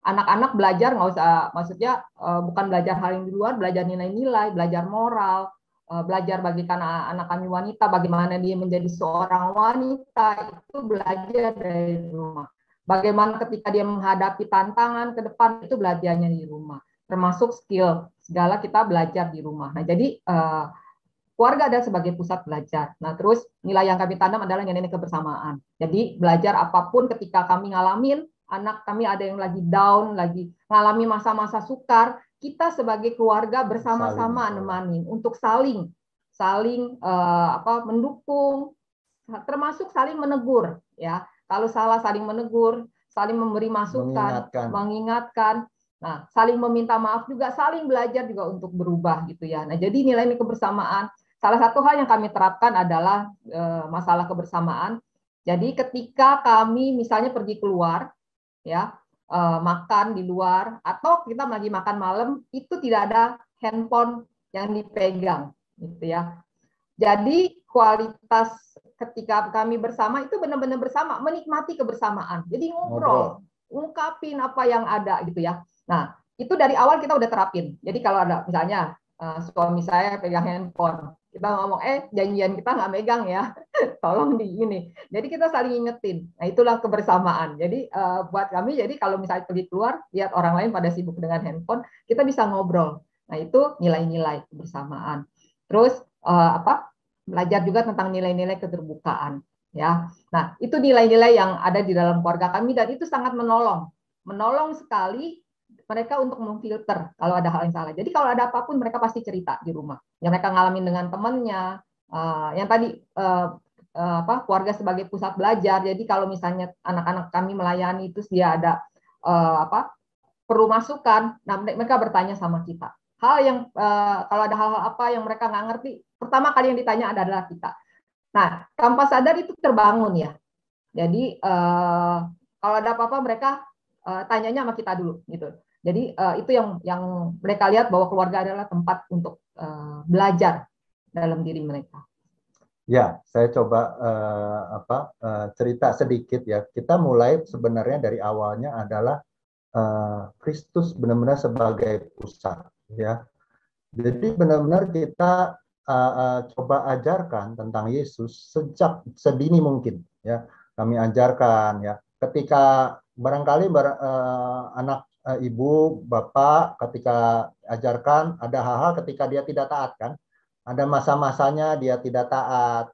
anak-anak belajar nggak usah, maksudnya bukan belajar hal yang di luar, belajar nilai-nilai, belajar moral, belajar bagikan anak kami wanita bagaimana dia menjadi seorang wanita, itu belajar dari rumah. Bagaimana ketika dia menghadapi tantangan ke depan, itu belajarnya di rumah. Termasuk skill, segala kita belajar di rumah. Nah, jadi keluarga ada sebagai pusat belajar. Nah, terus nilai yang kami tanam adalah nilai kebersamaan. Jadi belajar apapun ketika kami ngalamin, anak kami ada yang lagi down, lagi ngalami masa-masa sukar, kita sebagai keluarga bersama-sama nemanin untuk saling mendukung, termasuk saling menegur ya. Kalau salah saling menegur, saling memberi masukan, mengingatkan. Nah, saling meminta maaf juga, saling belajar juga untuk berubah gitu ya. Nah, jadi nilai kebersamaan. Salah satu hal yang kami terapkan adalah masalah kebersamaan. Jadi ketika kami misalnya pergi keluar, ya makan di luar, atau kita lagi makan malam, itu tidak ada handphone yang dipegang, gitu ya. Jadi kualitas ketika kami bersama itu benar-benar bersama, menikmati kebersamaan. Jadi ngobrol, ungkapin apa yang ada, gitu ya. Nah, itu dari awal kita udah terapin. Jadi kalau ada misalnya suami saya pegang handphone, kita ngomong, janjian kita nggak megang ya, tolong di ini. Jadi kita saling ingetin. Nah itulah kebersamaan. Jadi buat kami, jadi kalau misalnya pergi keluar, lihat orang lain pada sibuk dengan handphone, kita bisa ngobrol. Nah itu nilai-nilai kebersamaan. Terus belajar juga tentang nilai-nilai keterbukaan. Ya, nah itu nilai-nilai yang ada di dalam keluarga kami dan itu sangat menolong sekali mereka untuk memfilter kalau ada hal yang salah. Jadi kalau ada apapun mereka pasti cerita di rumah. Yang mereka ngalamin dengan temannya, yang tadi keluarga sebagai pusat belajar. Jadi kalau misalnya anak-anak kami melayani itu dia ada perlu masukan, nah mereka bertanya sama kita. Hal yang kalau ada hal-hal apa yang mereka nggak ngerti, pertama kali yang ditanya adalah kita. Nah, tanpa sadar itu terbangun ya. Jadi kalau ada apa-apa mereka tanyanya sama kita dulu gitu. Jadi itu yang mereka lihat bahwa keluarga adalah tempat untuk belajar dalam diri mereka. Ya, saya coba cerita sedikit ya. Kita mulai sebenarnya dari awalnya adalah Kristus benar-benar sebagai pusat ya. Jadi benar-benar kita coba ajarkan tentang Yesus sejak sedini mungkin ya. Kami ajarkan ya. Ketika barangkali anak ibu bapak ketika ajarkan ada hal-hal ketika dia tidak taat kan. Ada masa-masanya dia tidak taat.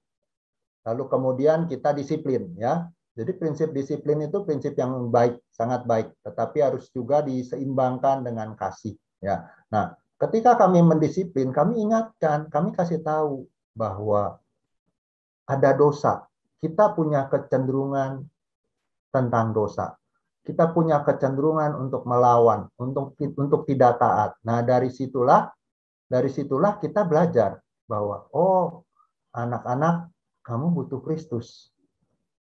Lalu kemudian kita disiplin ya. Jadi prinsip disiplin itu prinsip yang baik, sangat baik, tetapi harus juga diseimbangkan dengan kasih ya. Nah, ketika kami mendisiplin, kami ingatkan, kami kasih tahu bahwa ada dosa. Kita punya kecenderungan tentang dosa. Kita punya kecenderungan untuk melawan, untuk tidak taat. Nah, dari situlah kita belajar bahwa anak-anak kamu butuh Kristus.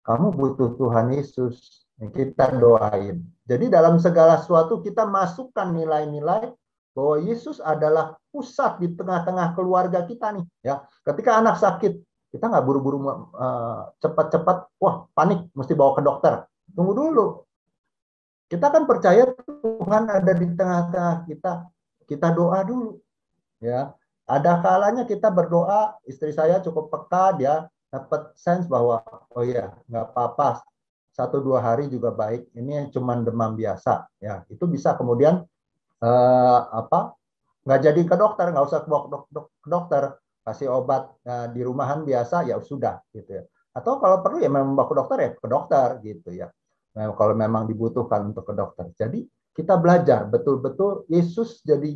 Kamu butuh Tuhan Yesus. Kita doain. Jadi dalam segala sesuatu kita masukkan nilai-nilai bahwa Yesus adalah pusat di tengah-tengah keluarga kita nih. Ya, ketika anak sakit, kita nggak buru-buru cepat-cepat, wah panik, mesti bawa ke dokter. Tunggu dulu. Kita kan percaya Tuhan ada di tengah-tengah kita. Kita doa dulu. Ya, ada kalanya kita berdoa. Istri saya cukup peka, dia dapat sense bahwa nggak apa-apa 1-2 hari juga baik, ini cuma demam biasa ya, itu bisa kemudian nggak jadi ke dokter, nggak usah ke dokter, kasih obat di rumahan biasa ya sudah gitu ya, atau kalau perlu ya memang bawa ke dokter ya ke dokter gitu ya, nah, kalau memang dibutuhkan untuk ke dokter. Jadi kita belajar betul-betul Yesus jadi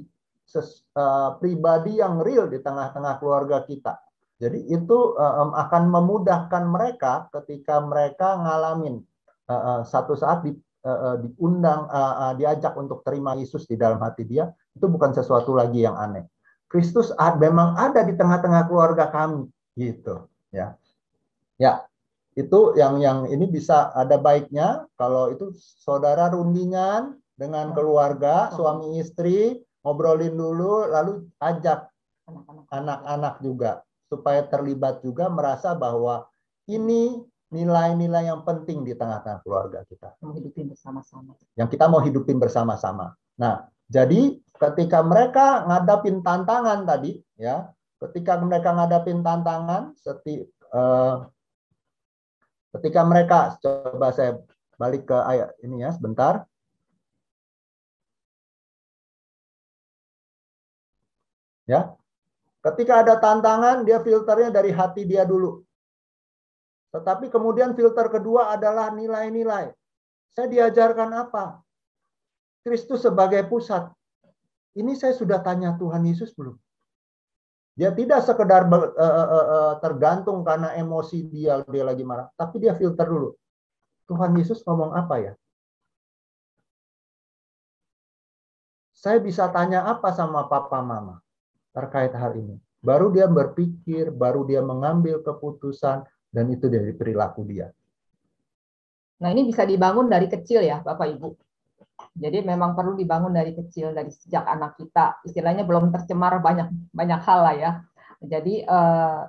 pribadi yang real di tengah-tengah keluarga kita. Jadi itu akan memudahkan mereka ketika mereka ngalamin satu saat diundang, diajak untuk terima Yesus di dalam hati dia, itu bukan sesuatu lagi yang aneh. Kristus memang ada di tengah-tengah keluarga kami, gitu ya. Ya, itu yang ini bisa ada baiknya kalau itu saudara rundingan dengan keluarga, suami istri, ngobrolin dulu, lalu ajak anak-anak juga supaya terlibat juga, merasa bahwa ini nilai-nilai yang penting di tengah-tengah keluarga kita. Yang kita mau hidupin bersama-sama. Nah, jadi ketika mereka ngadapin tantangan tadi, ya, ketika mereka ngadapin tantangan, ketika mereka, coba saya balik ke ayat ini ya, sebentar. Ya, ketika ada tantangan, dia filternya dari hati dia dulu. Tetapi kemudian filter kedua adalah nilai-nilai. Saya diajarkan apa? Kristus sebagai pusat. Ini saya sudah tanya Tuhan Yesus belum? Dia tidak sekedar tergantung karena emosi dia lagi marah. Tapi dia filter dulu. Tuhan Yesus ngomong apa ya? Saya bisa tanya apa sama papa mama terkait hal ini? Baru dia berpikir, baru dia mengambil keputusan, dan itu dari perilaku dia. Nah, ini bisa dibangun dari kecil ya, Bapak Ibu. Jadi memang perlu dibangun dari kecil, dari sejak anak kita. Istilahnya belum tercemar banyak hal lah ya. Jadi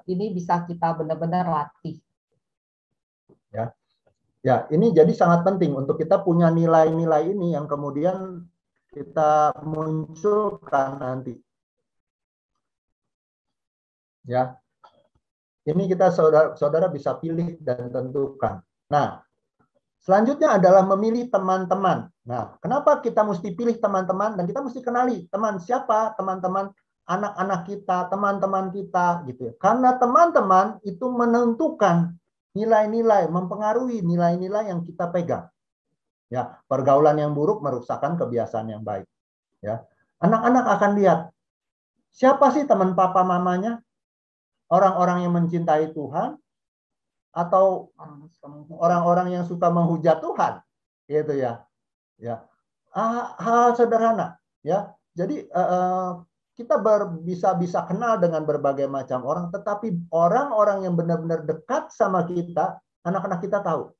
ini bisa kita benar-benar latih. Ya, ini jadi sangat penting untuk kita punya nilai-nilai ini yang kemudian kita munculkan nanti. Ya, ini kita saudara bisa pilih dan tentukan. Nah, selanjutnya adalah memilih teman-teman. Nah, kenapa kita mesti pilih teman-teman dan kita mesti kenali teman siapa, teman-teman anak-anak kita, teman-teman kita gitu ya. Karena teman-teman itu menentukan nilai-nilai, mempengaruhi nilai-nilai yang kita pegang. Ya, pergaulan yang buruk merusakkan kebiasaan yang baik. Ya, anak-anak akan lihat siapa sih teman papa mamanya, orang-orang yang mencintai Tuhan atau orang-orang yang suka menghujat Tuhan, gitu ya. Ya, hal sederhana, ya. Jadi kita bisa kenal dengan berbagai macam orang, tetapi orang-orang yang benar-benar dekat sama kita, anak-anak kita tahu.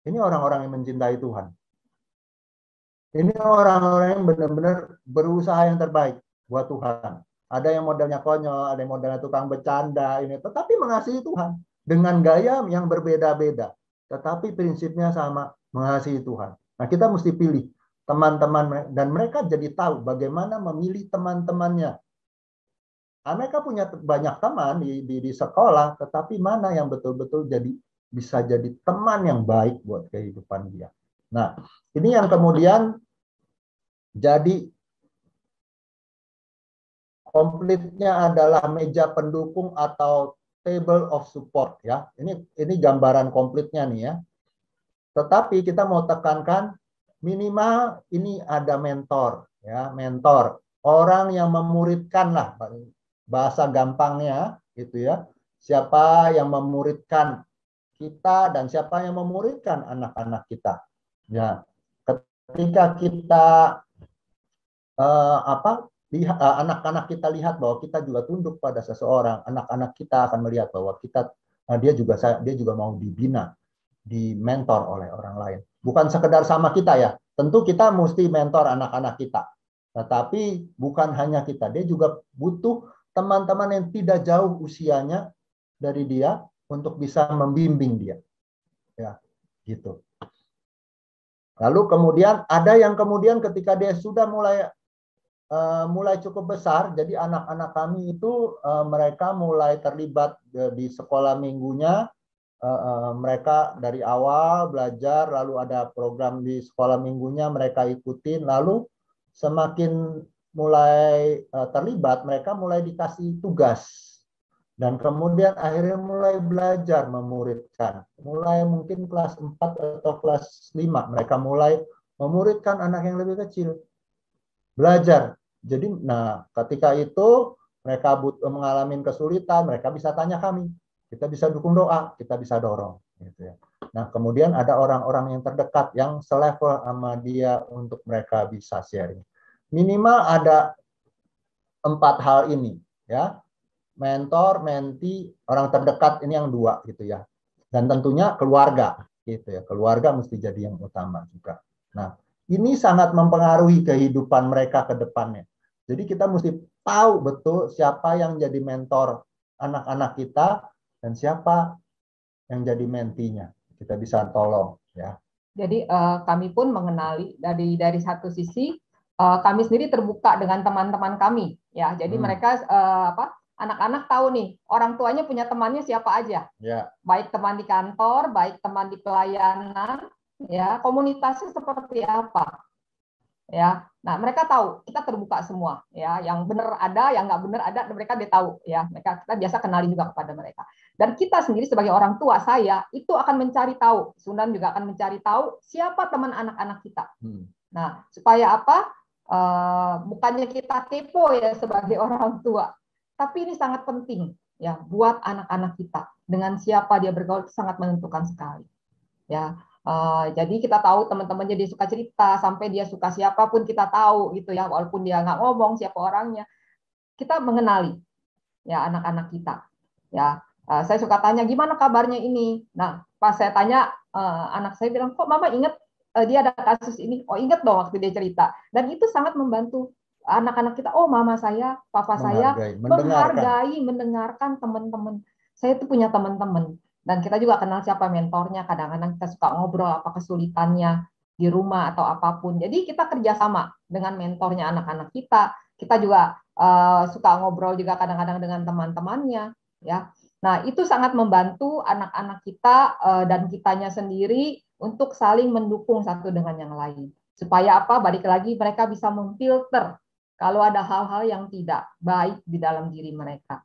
Ini orang-orang yang mencintai Tuhan. Ini orang-orang yang benar-benar berusaha yang terbaik buat Tuhan. Ada yang modelnya konyol, ada yang modelnya tukang bercanda, ini tetapi mengasihi Tuhan dengan gaya yang berbeda-beda. Tetapi prinsipnya sama, mengasihi Tuhan. Nah, kita mesti pilih teman-teman dan mereka jadi tahu bagaimana memilih teman-temannya. Nah, mereka punya banyak teman di sekolah, tetapi mana yang betul-betul bisa jadi teman yang baik buat kehidupan dia. Nah, ini yang kemudian jadi komplitnya adalah meja pendukung atau table of support ya. Ini gambaran komplitnya nih ya. Tetapi kita mau tekankan minimal ini ada mentor ya, mentor. Orang yang memuridkan lah bahasa gampangnya gitu ya. Siapa yang memuridkan kita dan siapa yang memuridkan anak-anak kita. Ya. Ketika kita anak-anak kita lihat bahwa kita juga tunduk pada seseorang, anak-anak kita akan melihat bahwa dia juga mau dibina, dimentor oleh orang lain. Bukan sekedar sama kita ya. Tentu kita mesti mentor anak-anak kita. Tetapi bukan hanya kita, dia juga butuh teman-teman yang tidak jauh usianya dari dia untuk bisa membimbing dia. Ya, gitu. Lalu kemudian ada yang kemudian ketika dia sudah mulai cukup besar, jadi anak-anak kami itu mereka mulai terlibat di sekolah minggunya, mereka dari awal belajar, lalu ada program di sekolah minggunya mereka ikutin, lalu semakin mulai terlibat, mereka mulai dikasih tugas. Dan kemudian akhirnya mulai belajar memuridkan. Mulai mungkin kelas 4 atau kelas 5, mereka mulai memuridkan anak yang lebih kecil. Belajar. Jadi, ketika itu mereka mengalami kesulitan, mereka bisa tanya kami. Kita bisa dukung doa, kita bisa dorong. Gitu ya. Nah, kemudian ada orang-orang yang terdekat yang selevel sama dia untuk mereka bisa sharing. Minimal ada 4 hal ini, ya. Mentor, menti, orang terdekat ini yang 2 gitu ya. Dan tentunya keluarga, gitu ya. Keluarga mesti jadi yang utama juga. Nah, ini sangat mempengaruhi kehidupan mereka ke depannya. Jadi kita mesti tahu betul siapa yang jadi mentor anak-anak kita dan siapa yang jadi mentinya. Kita bisa tolong ya. Jadi kami pun mengenali dari satu sisi kami sendiri terbuka dengan teman-teman kami ya. Jadi mereka anak-anak tahu nih orang tuanya punya temannya siapa aja. Ya. Baik teman di kantor, baik teman di pelayanan, ya komunitasnya seperti apa. Ya, nah mereka tahu kita terbuka semua, ya, yang benar ada, yang nggak benar ada, mereka dia tahu, ya, kita biasa kenalin juga kepada mereka. Dan kita sendiri sebagai orang tua, saya itu akan mencari tahu, Sundan juga akan mencari tahu siapa teman anak-anak kita. Nah, supaya apa? Bukannya kita kepo ya sebagai orang tua, tapi ini sangat penting, ya, buat anak-anak kita. Dengan siapa dia bergaul sangat menentukan sekali, ya. Jadi kita tahu teman-temannya dia suka cerita, sampai dia suka siapapun kita tahu gitu ya, walaupun dia nggak ngomong siapa orangnya, kita mengenali ya anak-anak kita. Ya, saya suka tanya gimana kabarnya ini. Nah, pas saya tanya anak saya bilang kok mama ingat dia ada kasus ini. Oh ingat dong waktu dia cerita. Dan itu sangat membantu anak-anak kita. Oh mama saya, papa saya menghargai, mendengarkan teman-teman. Saya itu punya teman-teman. Dan kita juga kenal siapa mentornya, kadang-kadang kita suka ngobrol apa kesulitannya di rumah atau apapun. Jadi kita kerjasama dengan mentornya anak-anak kita. Kita juga suka ngobrol juga kadang-kadang dengan teman-temannya, ya. Nah, itu sangat membantu anak-anak kita dan kitanya sendiri untuk saling mendukung satu dengan yang lain. Supaya apa? Balik lagi mereka bisa memfilter kalau ada hal-hal yang tidak baik di dalam diri mereka.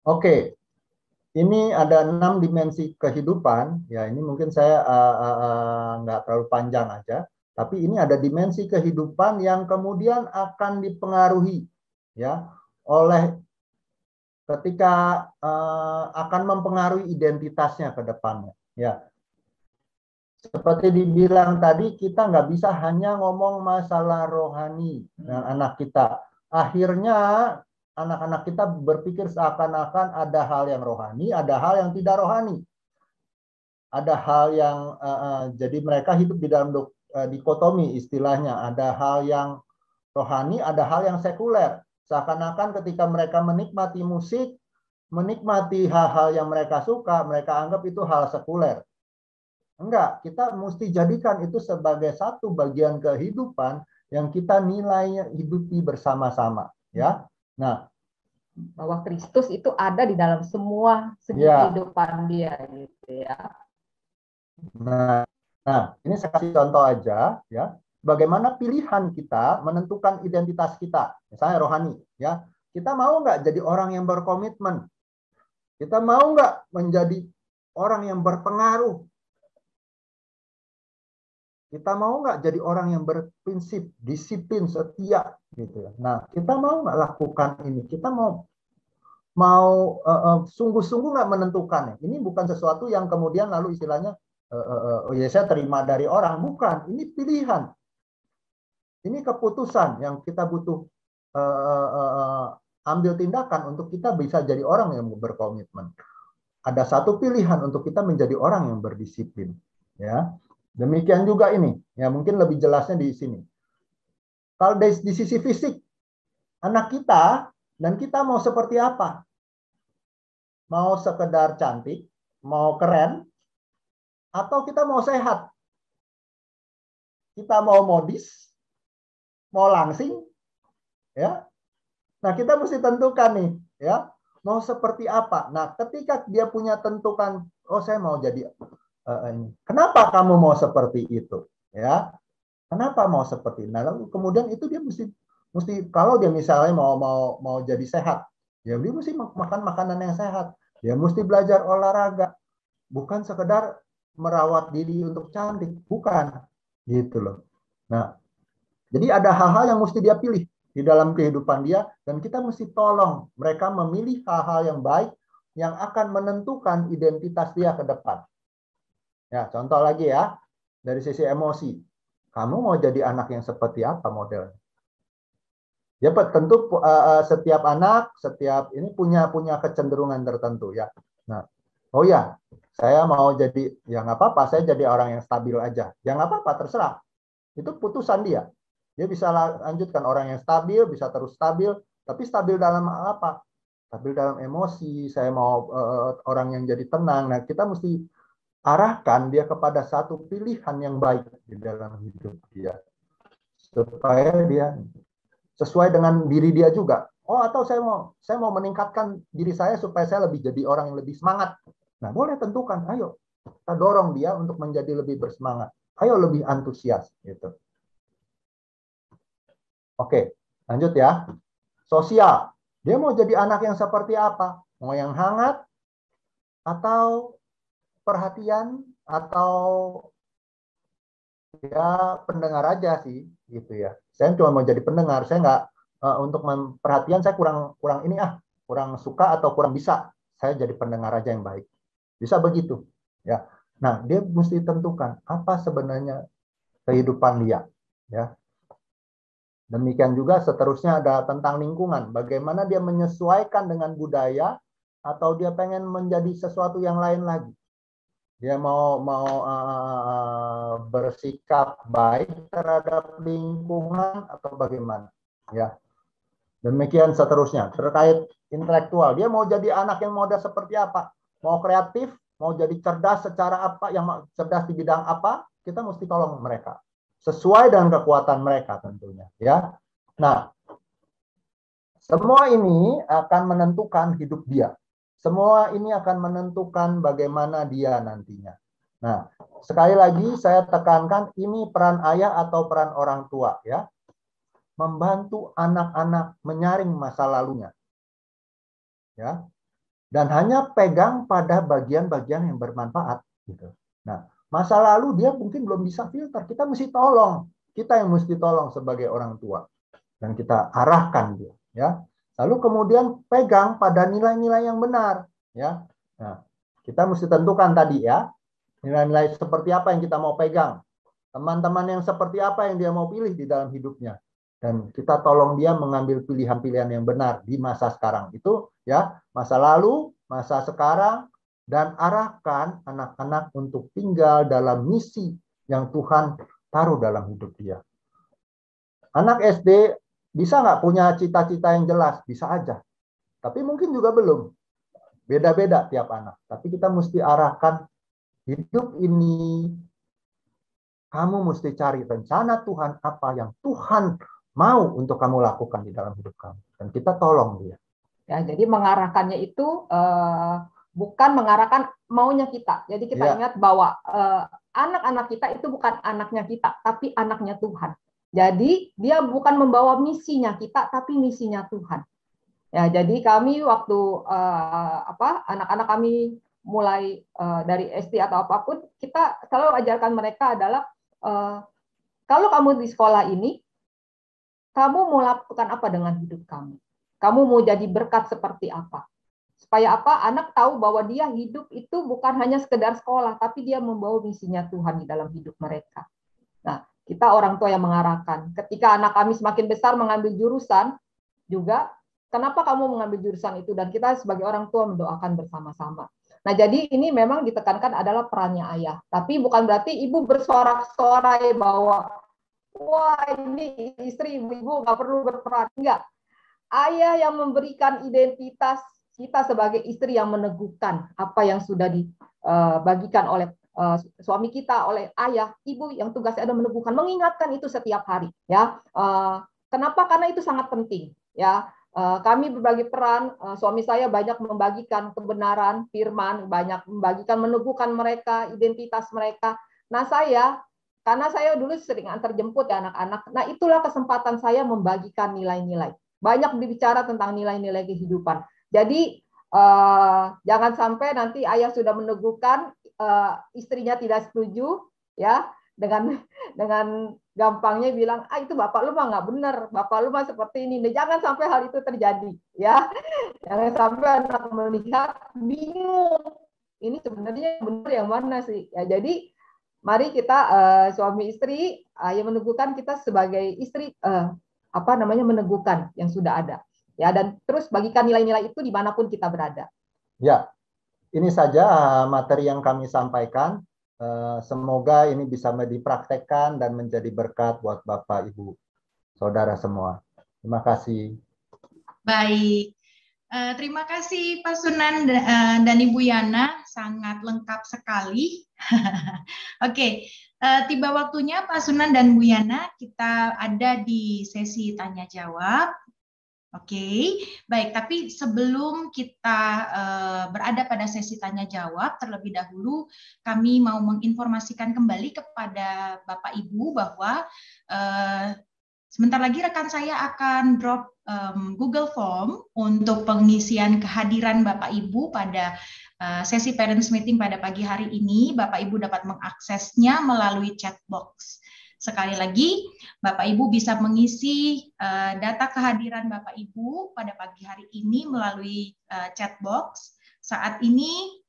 Oke, ini ada 6 dimensi kehidupan. Ya, ini mungkin saya nggak terlalu panjang aja. Tapi ini ada dimensi kehidupan yang kemudian akan dipengaruhi ya oleh ketika akan mempengaruhi identitasnya ke depannya. Ya, seperti dibilang tadi, kita nggak bisa hanya ngomong masalah rohani dengan anak kita. Akhirnya anak-anak kita berpikir seakan-akan ada hal yang rohani, ada hal yang tidak rohani. Ada hal yang jadi mereka hidup di dalam dikotomi istilahnya. Ada hal yang rohani, ada hal yang sekuler. Seakan-akan ketika mereka menikmati musik, menikmati hal-hal yang mereka suka, mereka anggap itu hal sekuler. Enggak, kita mesti jadikan itu sebagai satu bagian kehidupan yang kita nilainya hidupi bersama-sama, ya. Nah, bahwa Kristus itu ada di dalam semua segi kehidupan dia, gitu ya. Nah, ini saya kasih contoh aja, ya. Bagaimana pilihan kita menentukan identitas kita, misalnya rohani, ya. Kita mau nggak jadi orang yang berkomitmen? Kita mau nggak menjadi orang yang berpengaruh? Kita mau nggak jadi orang yang berprinsip, disiplin, setia, gitu ya. Nah, kita mau nggak lakukan ini? Kita mau sungguh-sungguh nggak menentukannya. Ini bukan sesuatu yang kemudian lalu istilahnya, oh ya saya terima dari orang. Bukan, ini pilihan. Ini keputusan yang kita butuh ambil tindakan untuk kita bisa jadi orang yang berkomitmen. Ada satu pilihan untuk kita menjadi orang yang berdisiplin, ya. Demikian juga ini, ya mungkin lebih jelasnya di sini. Kalau di sisi fisik, anak kita dan kita mau seperti apa? Mau sekedar cantik, mau keren, atau kita mau sehat? Kita mau modis, mau langsing, ya. Nah, kita mesti tentukan nih, ya, mau seperti apa. Nah, ketika dia punya tentukan, oh saya mau jadi kenapa kamu mau seperti itu, ya? Kenapa mau seperti itu? Nah, lalu kemudian itu dia mesti kalau dia misalnya mau jadi sehat, ya dia mesti makan makanan yang sehat. Dia mesti belajar olahraga, bukan sekedar merawat diri untuk cantik, bukan, gitu loh. Nah, jadi ada hal-hal yang mesti dia pilih di dalam kehidupan dia, dan kita mesti tolong mereka memilih hal-hal yang baik yang akan menentukan identitas dia ke depan. Ya, contoh lagi ya, dari sisi emosi. Kamu mau jadi anak yang seperti apa modelnya? Ya, tentu setiap anak, setiap ini punya kecenderungan tertentu ya. Nah, oh ya, saya mau jadi, ya nggak apa-apa, saya jadi orang yang stabil aja. Ya nggak apa-apa, terserah. Itu putusan dia. Dia bisa lanjutkan orang yang stabil, bisa terus stabil, tapi stabil dalam apa? Stabil dalam emosi, saya mau orang yang jadi tenang. Nah, kita mesti arahkan dia kepada satu pilihan yang baik di dalam hidup dia, supaya dia sesuai dengan diri dia juga. Oh, atau saya mau meningkatkan diri saya supaya saya lebih jadi orang yang lebih semangat. Nah, boleh tentukan, ayo kita dorong dia untuk menjadi lebih bersemangat. Ayo lebih antusias gitu. Oke, lanjut ya. Sosial. Dia mau jadi anak yang seperti apa? Mau yang hangat atau perhatian atau ya pendengar aja sih gitu ya. Saya cuma mau jadi pendengar, saya nggak untuk perhatian saya kurang ini kurang suka atau kurang bisa. Saya jadi pendengar aja yang baik. Bisa begitu ya. Nah, dia mesti tentukan apa sebenarnya kehidupan dia ya. Demikian juga seterusnya ada tentang lingkungan. Bagaimana dia menyesuaikan dengan budaya atau dia pengen menjadi sesuatu yang lain lagi. Dia mau bersikap baik terhadap lingkungan atau bagaimana, ya. Demikian seterusnya. Terkait intelektual, dia mau jadi anak yang model seperti apa? Mau kreatif, mau jadi cerdas secara apa, yang cerdas di bidang apa? Kita mesti tolong mereka sesuai dengan kekuatan mereka tentunya, ya. Nah, semua ini akan menentukan hidup dia. Semua ini akan menentukan bagaimana dia nantinya. Nah, sekali lagi saya tekankan ini peran ayah atau peran orang tua ya. Membantu anak-anak menyaring masa lalunya. Ya. Dan hanya pegang pada bagian-bagian yang bermanfaat gitu. Nah, masa lalu dia mungkin belum bisa filter. Kita mesti tolong. Kita yang mesti tolong sebagai orang tua. Dan kita arahkan dia, ya. Lalu kemudian pegang pada nilai-nilai yang benar, ya. Nah, kita mesti tentukan tadi ya, nilai-nilai seperti apa yang kita mau pegang. Teman-teman yang seperti apa yang dia mau pilih di dalam hidupnya. Dan kita tolong dia mengambil pilihan-pilihan yang benar di masa sekarang itu, ya, masa lalu, masa sekarang, dan arahkan anak-anak untuk tinggal dalam misi yang Tuhan taruh dalam hidup dia. Anak SD bisa nggak punya cita-cita yang jelas? Bisa aja. Tapi mungkin juga belum. Beda-beda tiap anak. Tapi kita mesti arahkan hidup ini. Kamu mesti cari rencana Tuhan apa yang Tuhan mau untuk kamu lakukan di dalam hidup kamu. Dan kita tolong dia. Ya, jadi mengarahkannya itu bukan mengarahkan maunya kita. Jadi kita ingat bahwa anak-anak kita itu bukan anaknya kita, tapi anaknya Tuhan. Jadi dia bukan membawa misinya kita, tapi misinya Tuhan. Ya, jadi kami waktu anak-anak kami mulai dari SD atau apapun, kita selalu ajarkan mereka adalah kalau kamu di sekolah ini, kamu mau lakukan apa dengan hidup kamu? Kamu mau jadi berkat seperti apa? Supaya apa? Anak tahu bahwa dia hidup itu bukan hanya sekedar sekolah, tapi dia membawa misinya Tuhan di dalam hidup mereka. Nah, kita orang tua yang mengarahkan. Ketika anak kami semakin besar mengambil jurusan, juga kenapa kamu mengambil jurusan itu? Dan kita sebagai orang tua mendoakan bersama-sama. Nah, jadi ini memang ditekankan adalah perannya ayah. Tapi bukan berarti ibu bersorak-sorai bahwa wah ini istri ibu nggak perlu berperan. Enggak. Ayah yang memberikan identitas kita sebagai istri yang meneguhkan apa yang sudah dibagikan oleh suami kita, oleh ayah, ibu yang tugasnya ada meneguhkan, mengingatkan itu setiap hari. Ya, kenapa? Karena itu sangat penting. Ya, kami berbagi peran. Suami saya banyak membagikan kebenaran, firman, banyak membagikan, meneguhkan mereka, identitas mereka. Nah, karena saya dulu sering antar jemput ya anak-anak. Nah, itulah kesempatan saya membagikan nilai-nilai. Banyak berbicara tentang nilai-nilai kehidupan. Jadi jangan sampai nanti ayah sudah meneguhkan, istrinya tidak setuju, ya, dengan gampangnya bilang, itu bapak lu mah nggak benar, bapak lu mah seperti ini. Nah, jangan sampai hal itu terjadi, ya. Jangan sampai anak melihat bingung. Ini sebenarnya benar yang mana sih? Ya, jadi mari kita suami istri yang meneguhkan, kita sebagai istri meneguhkan yang sudah ada. Ya, dan terus bagikan nilai-nilai itu dimanapun kita berada. Ya, ini saja materi yang kami sampaikan. Semoga ini bisa dipraktekkan dan menjadi berkat buat Bapak, Ibu, Saudara semua. Terima kasih. Baik, terima kasih Pak Sunan dan Ibu Yana, sangat lengkap sekali. Oke, tiba waktunya Pak Sunan dan Bu Yana, kita ada di sesi tanya jawab. Oke, baik. Tapi sebelum kita berada pada sesi tanya jawab, terlebih dahulu kami mau menginformasikan kembali kepada Bapak Ibu bahwa sebentar lagi rekan saya akan drop Google Form untuk pengisian kehadiran Bapak Ibu pada sesi Parents Meeting pada pagi hari ini. Bapak Ibu dapat mengaksesnya melalui chat box. Sekali lagi, Bapak Ibu bisa mengisi data kehadiran Bapak Ibu pada pagi hari ini melalui chat box. Saat ini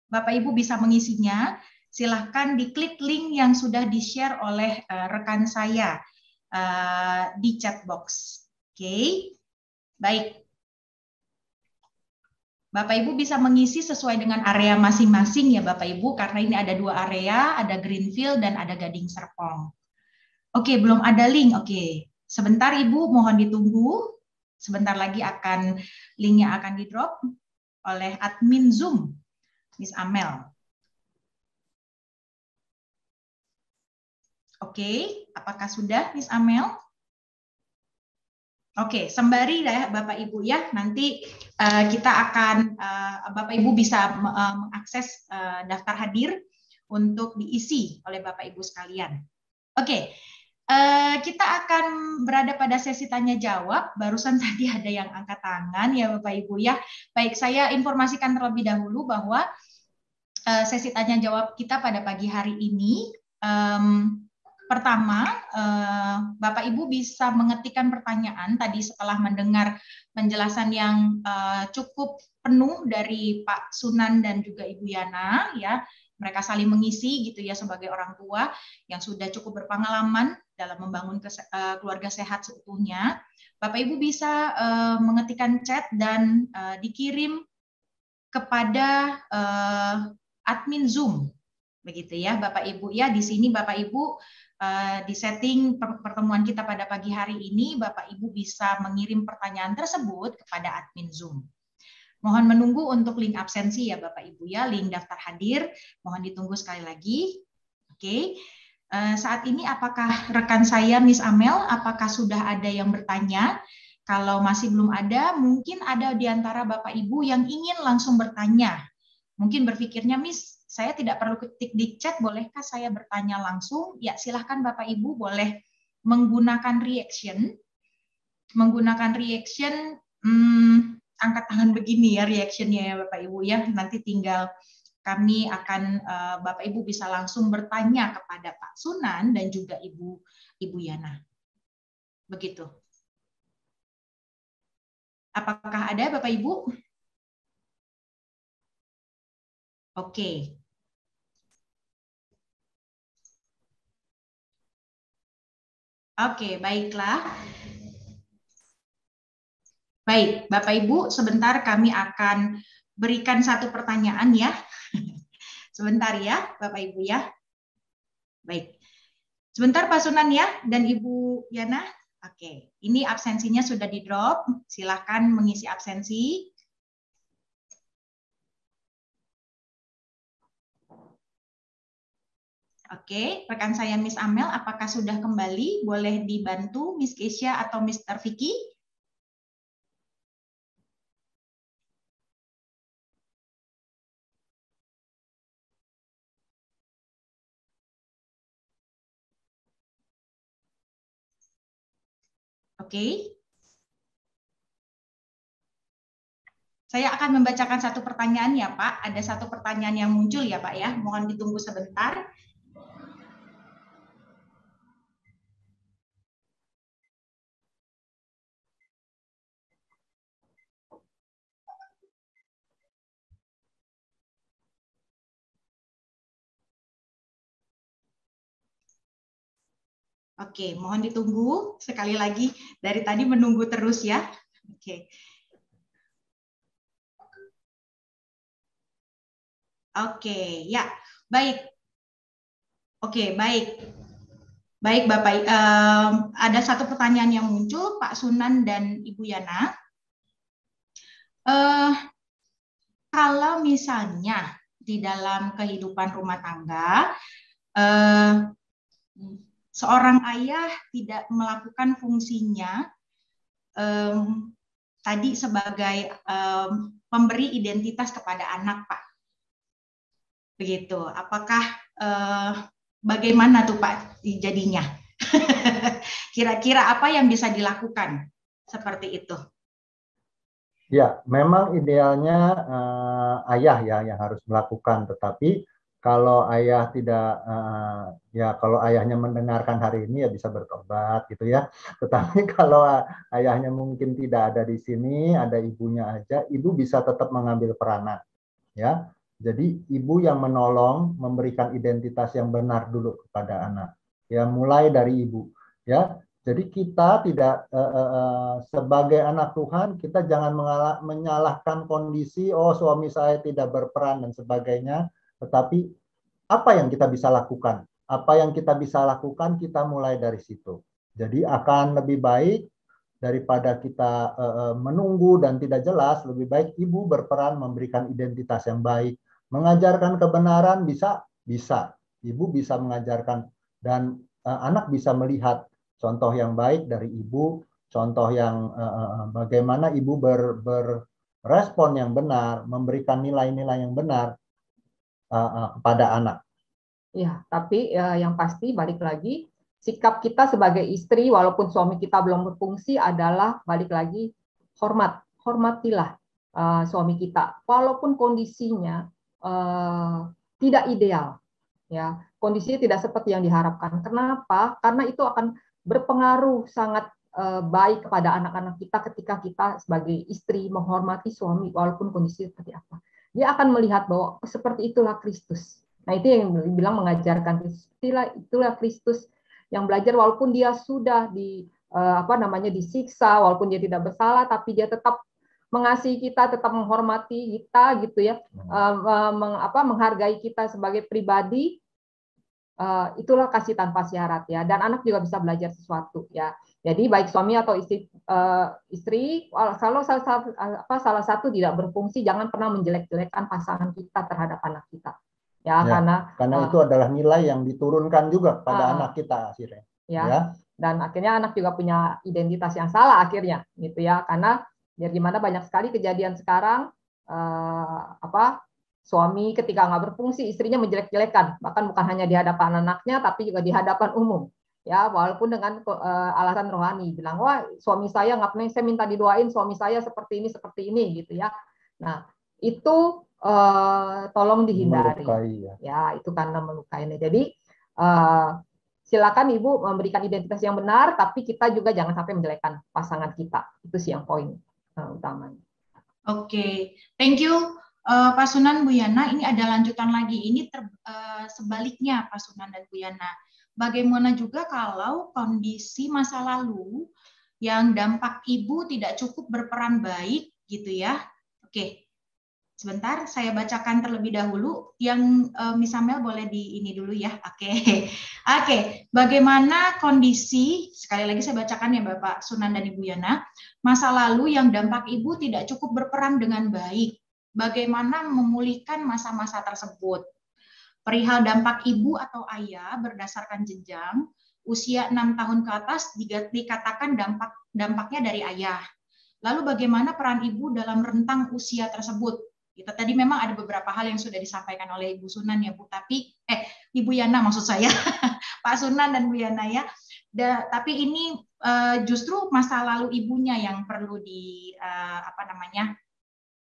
Bapak Ibu bisa mengisinya. Silahkan diklik link yang sudah di-share oleh rekan saya di chat box. Oke, baik. Bapak Ibu bisa mengisi sesuai dengan area masing-masing ya Bapak Ibu, karena ini ada 2 area, ada Greenfield dan ada Gading Serpong. Oke, belum ada link. Oke, sebentar Ibu, mohon ditunggu. Sebentar lagi linknya akan di-drop oleh admin Zoom, Miss Amel. Oke, apakah sudah Miss Amel? Oke, sembari ya Bapak Ibu ya, nanti kita akan Bapak Ibu bisa mengakses daftar hadir untuk diisi oleh Bapak Ibu sekalian. Oke, kita akan berada pada sesi tanya jawab. Barusan tadi ada yang angkat tangan ya Bapak Ibu ya. Baik, saya informasikan terlebih dahulu bahwa sesi tanya jawab kita pada pagi hari ini. Pertama, Bapak Ibu bisa mengetikkan pertanyaan tadi setelah mendengar penjelasan yang cukup penuh dari Pak Sunan dan juga Ibu Yana ya. Mereka saling mengisi gitu ya sebagai orang tua yang sudah cukup berpengalaman dalam membangun keluarga sehat seutuhnya. Bapak Ibu bisa mengetikkan chat dan dikirim kepada admin Zoom. Begitu ya Bapak Ibu ya. Di sini Bapak Ibu di setting pertemuan kita pada pagi hari ini, Bapak Ibu bisa mengirim pertanyaan tersebut kepada admin Zoom. Mohon menunggu untuk link absensi ya Bapak Ibu ya, link daftar hadir, mohon ditunggu sekali lagi. Oke, saat ini apakah rekan saya Miss Amel, apakah sudah ada yang bertanya? Kalau masih belum ada, mungkin ada di antara Bapak Ibu yang ingin langsung bertanya. Mungkin berpikirnya, Miss, saya tidak perlu ketik di chat, bolehkah saya bertanya langsung? Ya, silahkan Bapak Ibu boleh menggunakan reaction. Menggunakan reaction, angkat tangan begini ya reactionnya ya Bapak Ibu ya. Nanti tinggal kami akan, Bapak Ibu bisa langsung bertanya kepada Pak Sunan dan juga Ibu Yana. Begitu. Apakah ada Bapak Ibu? Oke. Oke, baiklah. Baik, Bapak Ibu, sebentar kami akan berikan satu pertanyaan ya. Sebentar ya, Bapak Ibu ya. Baik. Sebentar Pak Sunan ya dan Ibu Yana. Oke, ini absensinya sudah di-drop. Silakan mengisi absensi. Oke, rekan saya Miss Amel, apakah sudah kembali? Boleh dibantu Miss Keisha atau Mr. Vicky? Oke. Saya akan membacakan satu pertanyaan ya Pak. Ada satu pertanyaan yang muncul ya Pak ya. Mohon ditunggu sebentar. Oke, mohon ditunggu sekali lagi. Dari tadi menunggu terus ya. Oke. Oke, ya. Baik. Oke, baik. Baik, Bapak. Ada satu pertanyaan yang muncul, Pak Sunan dan Ibu Yana. Kalau misalnya di dalam kehidupan rumah tangga, seorang ayah tidak melakukan fungsinya tadi sebagai pemberi identitas kepada anak, Pak. Begitu. Apakah bagaimana tuh Pak jadinya? Kira-kira apa yang bisa dilakukan seperti itu? Ya, memang idealnya ayah ya yang harus melakukan, tetapi kalau ayah tidak, ya kalau ayahnya mendengarkan hari ini ya bisa bertobat gitu ya. Tetapi kalau ayahnya mungkin tidak ada di sini, ada ibunya aja, ibu bisa tetap mengambil peranan. Ya, jadi ibu yang menolong, memberikan identitas yang benar dulu kepada anak. Ya, mulai dari ibu. Ya, jadi kita tidak sebagai anak Tuhan, kita jangan menyalahkan kondisi, oh suami saya tidak berperan dan sebagainya. Tetapi apa yang kita bisa lakukan? Apa yang kita bisa lakukan, kita mulai dari situ. Jadi akan lebih baik daripada kita menunggu dan tidak jelas, lebih baik ibu berperan memberikan identitas yang baik. Mengajarkan kebenaran bisa. Ibu bisa mengajarkan dan anak bisa melihat contoh yang baik dari ibu contoh yang bagaimana ibu berrespon yang benar, memberikan nilai-nilai yang benar kepada anak. Ya, tapi yang pasti balik lagi sikap kita sebagai istri walaupun suami kita belum berfungsi adalah balik lagi hormatilah suami kita walaupun kondisinya tidak ideal, ya kondisinya tidak seperti yang diharapkan. Kenapa? Karena itu akan berpengaruh sangat baik kepada anak-anak kita ketika kita sebagai istri menghormati suami walaupun kondisi seperti apa. Dia akan melihat bahwa seperti itulah Kristus. Nah, itu yang dibilang mengajarkan itulah Kristus yang belajar walaupun dia sudah disiksa, walaupun dia tidak bersalah, tapi dia tetap mengasihi kita, tetap menghormati kita gitu ya, menghargai kita sebagai pribadi. Itulah kasih tanpa syarat ya, dan anak juga bisa belajar sesuatu ya. Jadi baik suami atau istri kalau salah satu tidak berfungsi, jangan pernah menjelek-jelekkan pasangan kita terhadap anak kita. Ya, karena itu adalah nilai yang diturunkan juga pada anak kita akhirnya. Ya. Dan akhirnya anak juga punya identitas yang salah akhirnya, gitu ya. Karena biar gimana banyak sekali kejadian sekarang suami ketika nggak berfungsi istrinya menjelek-jelekan, bahkan bukan hanya di hadapan anaknya tapi juga di hadapan umum. Ya, walaupun dengan alasan rohani, bilang wah suami saya nggak pernah, saya minta didoain suami saya seperti ini gitu ya. Nah itu tolong dihindari, melukai, ya itu karena melukai. Jadi silakan ibu memberikan identitas yang benar, tapi kita juga jangan sampai menjelekkan pasangan kita. Itu sih yang poin utamanya. Oke, thank you Pak Sunan, Bu Yana. Ini ada lanjutan lagi. Ini sebaliknya Pak Sunan dan Bu Yana. Bagaimana juga kalau kondisi masa lalu yang dampak ibu tidak cukup berperan baik gitu ya. Oke. Sebentar, saya bacakan terlebih dahulu. Yang Miss Amel boleh di ini dulu ya. Oke. Bagaimana kondisi, sekali lagi saya bacakan ya Bapak Sunan dan Ibu Yana, masa lalu yang dampak ibu tidak cukup berperan dengan baik. Bagaimana memulihkan masa-masa tersebut? Perihal dampak ibu atau ayah berdasarkan jenjang, usia 6 tahun ke atas dikatakan dampaknya dari ayah. Lalu bagaimana peran ibu dalam rentang usia tersebut? Kita tadi memang ada beberapa hal yang sudah disampaikan oleh Ibu Sunan ya Bu, tapi Ibu Yana maksud saya, Pak Sunan dan Bu Yana ya. Tapi ini justru masa lalu ibunya yang perlu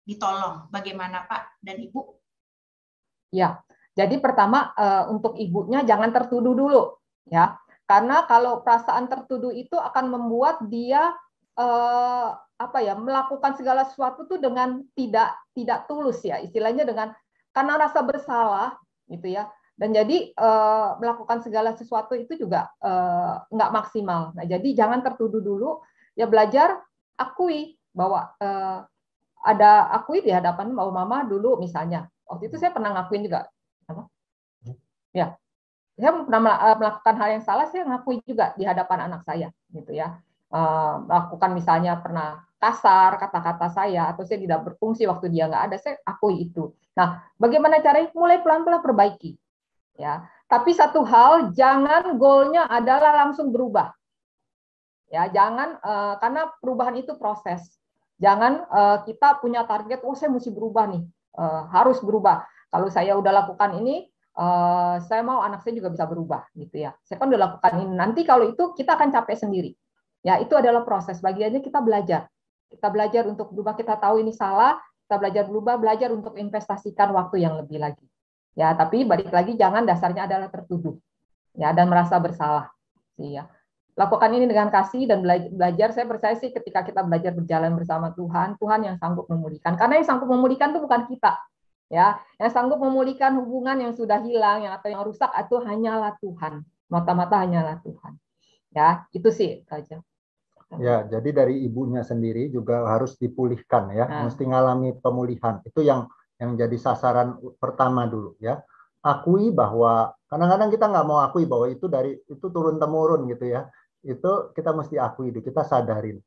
ditolong. Bagaimana Pak dan Ibu? Ya, jadi pertama untuk ibunya jangan tertuduh dulu ya, karena kalau perasaan tertuduh itu akan membuat dia melakukan segala sesuatu tuh dengan tidak tulus ya, istilahnya dengan karena rasa bersalah gitu ya, dan jadi melakukan segala sesuatu itu juga nggak maksimal. Nah jadi jangan tertuduh dulu ya, belajar akui bahwa akui di hadapan mama dulu misalnya. Waktu itu saya pernah ngakuin juga ya, saya pernah melakukan hal yang salah, saya ngakui juga di hadapan anak saya gitu ya. Melakukan misalnya pernah kasar kata-kata saya, atau saya tidak berfungsi waktu dia nggak ada, saya akui itu. Nah, bagaimana caranya? Mulai pelan-pelan perbaiki. Ya, tapi satu hal, jangan goalnya adalah langsung berubah. Ya, jangan karena perubahan itu proses. Jangan kita punya target, saya mesti berubah nih, harus berubah. Kalau saya udah lakukan ini, saya mau anak saya juga bisa berubah, gitu ya. Saya kan udah lakukan ini. Nanti kalau itu kita akan capek sendiri. Ya, itu adalah proses. Bagiannya kita belajar. Kita belajar untuk berubah, kita tahu ini salah, kita belajar berubah, belajar untuk investasikan waktu yang lebih lagi. Ya, tapi balik lagi jangan dasarnya adalah tertuduh. Ya, dan merasa bersalah. Ya. Lakukan ini dengan kasih dan belajar. Saya percaya sih ketika kita belajar berjalan bersama Tuhan, Tuhan yang sanggup memulihkan. Karena yang sanggup memulihkan itu bukan kita. Ya, yang sanggup memulihkan hubungan yang sudah hilang atau yang rusak itu hanyalah Tuhan. Mata-mata hanyalah Tuhan. Ya, itu sih aja. Ya, jadi dari ibunya sendiri juga harus dipulihkan ya, mesti ngalami pemulihan. Itu yang jadi sasaran pertama dulu ya. Akui bahwa kadang-kadang kita nggak mau akui bahwa itu turun temurun gitu ya. Itu kita mesti akui, kita sadarin.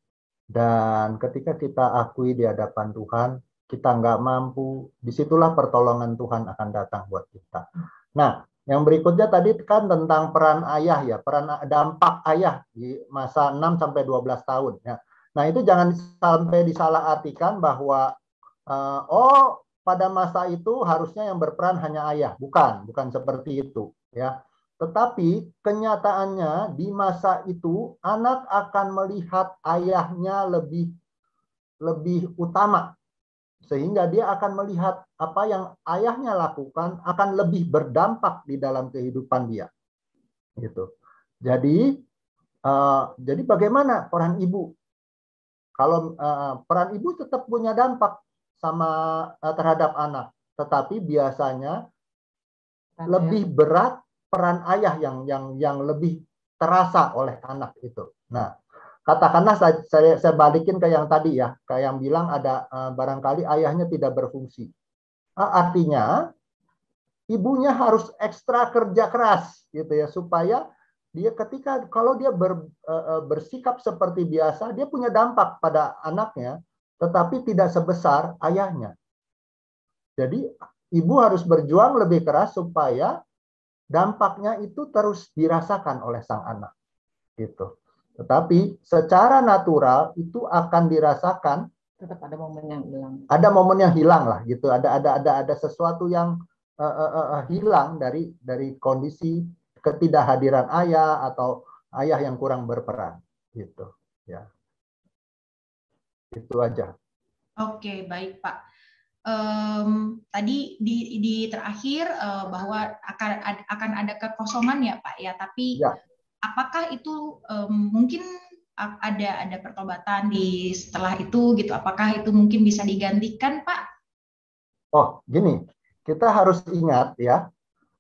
Dan ketika kita akui di hadapan Tuhan, kita nggak mampu, disitulah pertolongan Tuhan akan datang buat kita. Nah, Yang berikutnya tadi kan tentang peran ayah ya, dampak ayah di masa 6 sampai 12 tahun ya. Nah, itu jangan sampai disalahartikan bahwa pada masa itu harusnya yang berperan hanya ayah. Bukan seperti itu ya. Tetapi kenyataannya di masa itu anak akan melihat ayahnya lebih utama, sehingga dia akan melihat apa yang ayahnya lakukan akan lebih berdampak di dalam kehidupan dia. Gitu. Jadi bagaimana peran ibu? Kalau peran ibu tetap punya dampak terhadap anak, tetapi biasanya lebih berat peran ayah yang lebih terasa oleh anak itu. Nah, katakanlah saya balikin ke yang tadi ya, kayak yang bilang ada barangkali ayahnya tidak berfungsi. Artinya ibunya harus ekstra kerja keras gitu ya, supaya dia kalau dia bersikap seperti biasa, dia punya dampak pada anaknya, tetapi tidak sebesar ayahnya. Jadi ibu harus berjuang lebih keras supaya dampaknya itu terus dirasakan oleh sang anak. Gitu. Tetapi secara natural itu akan dirasakan. Tetap ada momen yang hilang. Ada momen yang hilang lah gitu. Ada sesuatu yang hilang dari kondisi ketidakhadiran ayah atau ayah yang kurang berperan gitu ya. Itu aja. Oke, baik Pak. Tadi di terakhir bahwa akan ada kekosongan ya Pak ya, tapi ya. Apakah itu mungkin ada pertobatan di setelah itu gitu? Apakah itu mungkin bisa digantikan Pak? Oh gini, kita harus ingat ya,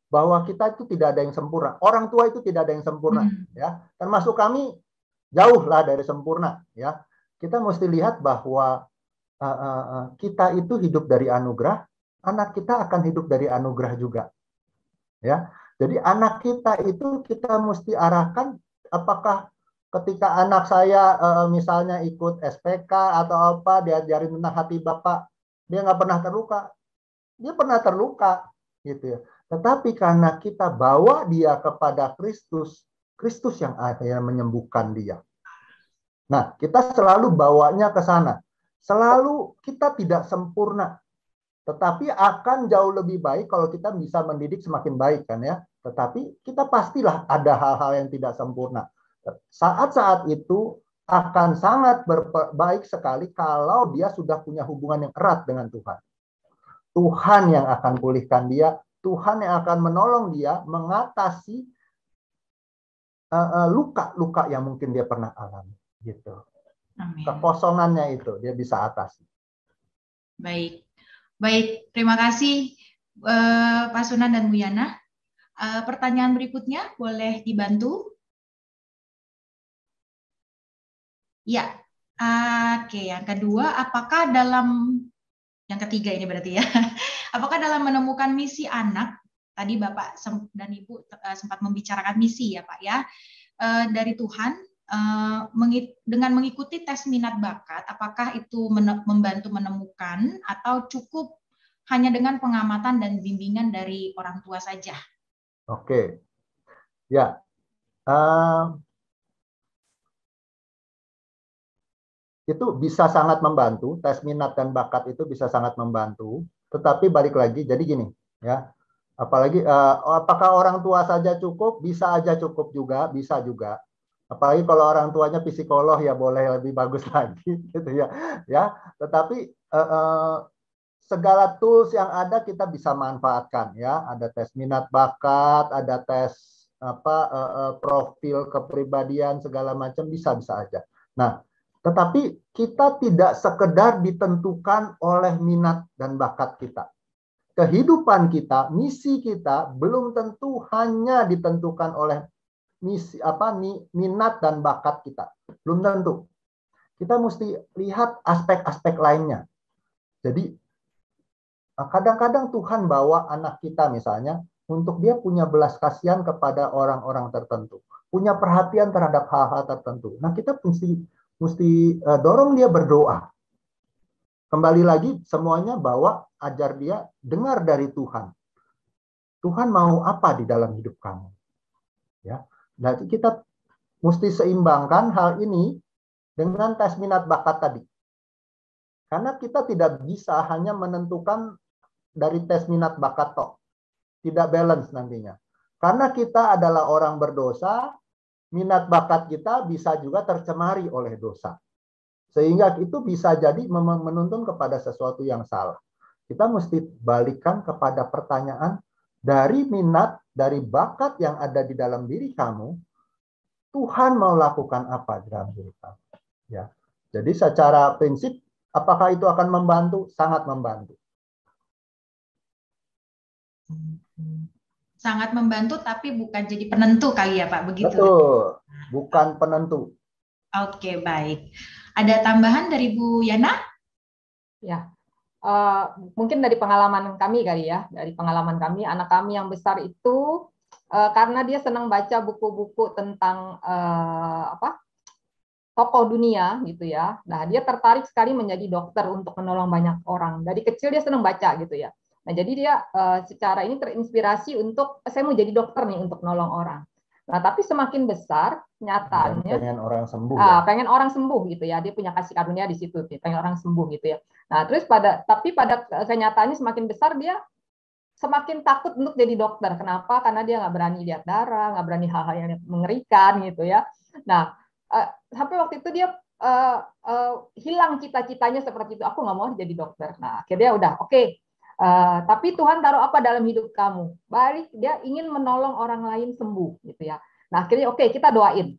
bahwa kita itu tidak ada yang sempurna. Orang tua itu tidak ada yang sempurna, ya. Termasuk kami jauh lah dari sempurna, ya. Kita mesti lihat bahwa kita itu hidup dari anugerah, anak kita akan hidup dari anugerah juga, ya. Jadi anak kita itu kita mesti arahkan, apakah ketika anak saya misalnya ikut SPK atau apa, diajarin tentang hati Bapak, dia nggak pernah terluka, dia pernah terluka, gitu ya. Tetapi karena kita bawa dia kepada Kristus, Kristus yang akhirnya menyembuhkan dia. Nah, kita selalu bawanya ke sana. Selalu kita tidak sempurna, tetapi akan jauh lebih baik kalau kita bisa mendidik semakin baik kan ya. Tetapi kita pastilah ada hal-hal yang tidak sempurna. Saat-saat itu akan sangat baik sekali kalau dia sudah punya hubungan yang erat dengan Tuhan. Tuhan yang akan pulihkan dia, Tuhan yang akan menolong dia mengatasi luka-luka yang mungkin dia pernah alami, gitu. Amin. Kekosongannya itu dia bisa atasi. Baik, terima kasih Pak Sunan dan Bu Yana. Pertanyaan berikutnya boleh dibantu? Ya, oke. Yang kedua, yang ketiga ini berarti ya. Apakah dalam menemukan misi anak, tadi Bapak dan Ibu sempat membicarakan misi ya Pak ya, dari Tuhan, dengan mengikuti tes minat bakat, apakah itu membantu menemukan atau cukup hanya dengan pengamatan dan bimbingan dari orang tua saja? Oke, ya. Itu bisa sangat membantu, tes minat dan bakat itu bisa sangat membantu. Tetapi balik lagi, jadi gini, ya. Apalagi apakah orang tua saja cukup? Bisa aja cukup juga, bisa juga. Apalagi kalau orang tuanya psikolog ya boleh lebih bagus lagi, gitu ya. Ya, tetapi segala tools yang ada kita bisa manfaatkan, ya. Ada tes minat bakat, ada tes profil kepribadian segala macam bisa aja. Nah, tetapi kita tidak sekedar ditentukan oleh minat dan bakat kita. Kehidupan kita, misi kita belum tentu hanya ditentukan oleh minat dan bakat kita. Belum tentu. Kita mesti lihat aspek-aspek lainnya. Jadi kadang-kadang Tuhan bawa anak kita misalnya untuk dia punya belas kasihan kepada orang-orang tertentu, punya perhatian terhadap hal-hal tertentu. Nah, kita mesti dorong dia berdoa. Kembali lagi semuanya bahwa ajar dia dengar dari Tuhan. Tuhan mau apa di dalam hidup kamu. Ya, berarti kita mesti seimbangkan hal ini dengan tes minat bakat tadi. Karena kita tidak bisa hanya menentukan dari tes minat bakat toh. Tidak balance nantinya. Karena kita adalah orang berdosa, minat bakat kita bisa juga tercemari oleh dosa. Sehingga itu bisa jadi menuntun kepada sesuatu yang salah. Kita mesti balikkan kepada pertanyaan dari minat, dari bakat yang ada di dalam diri kamu, Tuhan mau lakukan apa di dalam diri kamu. Ya. Jadi secara prinsip, apakah itu akan membantu? Sangat membantu. Sangat membantu, tapi bukan jadi penentu kali ya Pak, begitu? Betul, bukan penentu. Oke, baik. Ada tambahan dari Bu Yana? Ya, mungkin dari pengalaman kami kali ya, dari pengalaman kami, anak kami yang besar itu karena dia senang baca buku-buku tentang tokoh dunia gitu ya. Nah, dia tertarik sekali menjadi dokter untuk menolong banyak orang. Dari kecil dia senang baca gitu ya. Nah, jadi dia secara ini terinspirasi untuk saya mau jadi dokter nih untuk nolong orang. Nah, tapi semakin besar nyatanya pengen orang sembuh. Ya? Pengen orang sembuh gitu ya. Dia punya kasih karunia di situ, pengen orang sembuh gitu ya. Nah, terus pada kenyataannya semakin besar dia semakin takut untuk jadi dokter. Kenapa? Karena dia nggak berani lihat darah, nggak berani hal-hal yang mengerikan gitu ya. Nah, sampai waktu itu dia hilang cita-citanya seperti itu. Aku nggak mau jadi dokter. Nah, akhirnya udah oke. Tapi Tuhan taruh apa dalam hidup kamu? Balik, dia ingin menolong orang lain sembuh, gitu ya. Nah, akhirnya oke, kita doain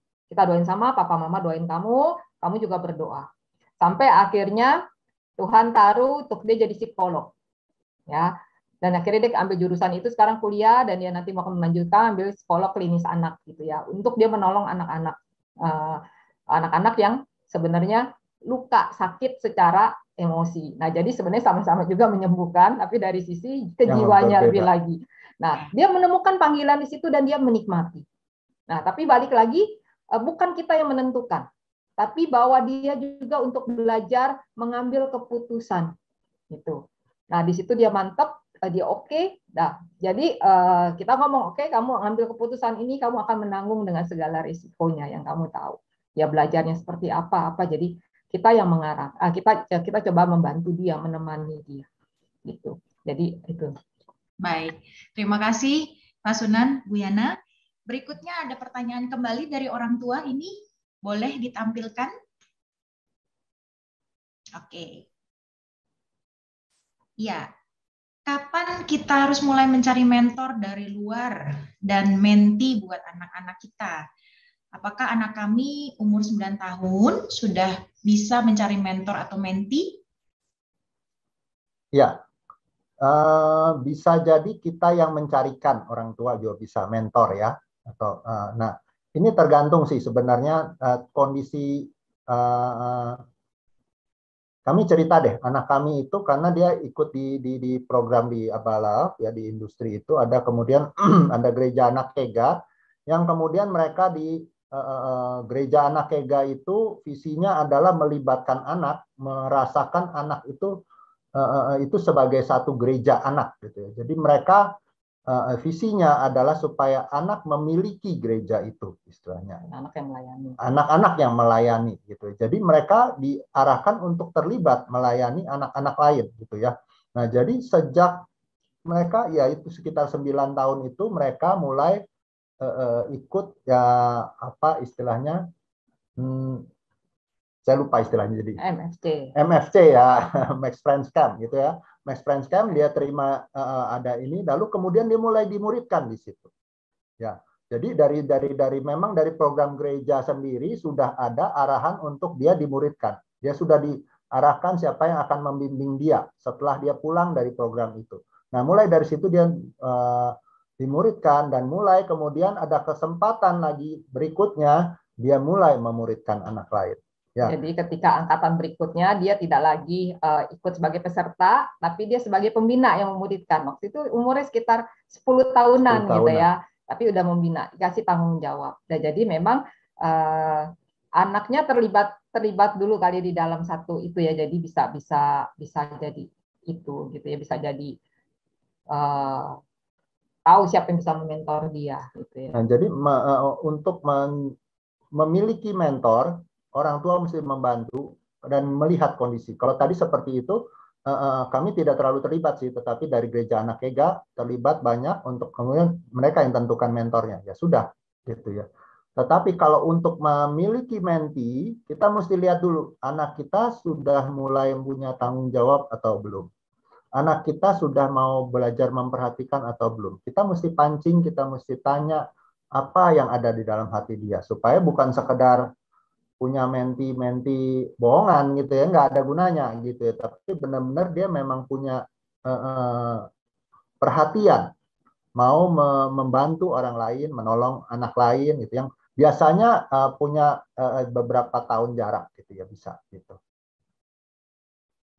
sama papa mama, doain kamu juga berdoa. Sampai akhirnya Tuhan taruh untuk dia jadi psikolog, ya. Dan akhirnya dia ambil jurusan itu, sekarang kuliah dan dia nanti mau melanjutkan ambil psikolog klinis anak, gitu ya, untuk dia menolong anak-anak yang sebenarnya luka, sakit secara emosi. Nah, jadi sebenarnya sama-sama juga menyembuhkan, tapi dari sisi kejiwaannya lebih lagi. Nah, dia menemukan panggilan di situ dan dia menikmati. Nah, tapi balik lagi, bukan kita yang menentukan, tapi bahwa dia juga untuk belajar mengambil keputusan. Gitu. Nah, di situ dia mantap, dia oke. Nah, jadi kita ngomong, oke, kamu ambil keputusan ini, kamu akan menanggung dengan segala risikonya yang kamu tahu. Ya, belajarnya seperti apa. Jadi kita yang mengarah, kita coba membantu dia, menemani dia, gitu. Jadi itu. Baik, terima kasih Pak Sunan, Bu Yana. Berikutnya ada pertanyaan kembali dari orang tua, ini boleh ditampilkan? Oke. Ya, kapan kita harus mulai mencari mentor dari luar dan menti buat anak-anak kita? Apakah anak kami umur 9 tahun sudah bisa mencari mentor atau menti? Ya, bisa jadi kita yang mencarikan, orang tua juga bisa mentor ya. Atau, nah, ini tergantung sih sebenarnya kondisi. Kami cerita deh, anak kami itu karena dia ikut di program di Abalaf ya, di industri itu ada kemudian ada gereja anak kega yang kemudian mereka di gereja anak kega itu visinya adalah melibatkan anak, merasakan anak itu sebagai satu gereja anak gitu ya. Jadi mereka visinya adalah supaya anak memiliki gereja itu istilahnya. Anak-anak yang melayani gitu. Jadi mereka diarahkan untuk terlibat melayani anak-anak lain gitu ya. Nah, jadi sejak mereka ya itu sekitar 9 tahun itu mereka mulai ikut ya apa istilahnya saya lupa istilahnya jadi MFC ya Max Friends Camp gitu ya. Max Friends Camp dia terima ada ini lalu kemudian dia mulai dimuridkan di situ ya. Jadi dari memang dari program gereja sendiri sudah ada arahan untuk dia dimuridkan. Dia sudah diarahkan siapa yang akan membimbing dia setelah dia pulang dari program itu. Nah, mulai dari situ dia dimuridkan dan mulai kemudian ada kesempatan lagi berikutnya dia mulai memuridkan anak lain. Ya. Jadi ketika angkatan berikutnya dia tidak lagi ikut sebagai peserta, tapi dia sebagai pembina yang memuridkan. Waktu itu umurnya sekitar 10 tahunan gitu ya, tapi udah membina, dikasih tanggung jawab. Dan jadi memang anaknya terlibat dulu kali di dalam satu itu ya, jadi bisa jadi itu gitu ya, bisa jadi tahu siapa yang bisa mementor dia gitu ya. Nah, jadi untuk memiliki mentor, orang tua mesti membantu dan melihat kondisi. Kalau tadi seperti itu, kami tidak terlalu terlibat sih, tetapi dari gereja anak Ega terlibat banyak untuk kemudian mereka yang tentukan mentornya. Ya sudah, gitu ya. Tetapi kalau untuk memiliki menti, kita mesti lihat dulu anak kita sudah mulai punya tanggung jawab atau belum. Anak kita sudah mau belajar memperhatikan atau belum. Kita mesti pancing, kita mesti tanya apa yang ada di dalam hati dia. Supaya bukan sekedar punya menti-menti bohongan gitu ya, nggak ada gunanya gitu ya. Tapi benar-benar dia memang punya perhatian, mau membantu orang lain, menolong anak lain gitu, yang biasanya punya beberapa tahun jarak gitu ya, bisa gitu.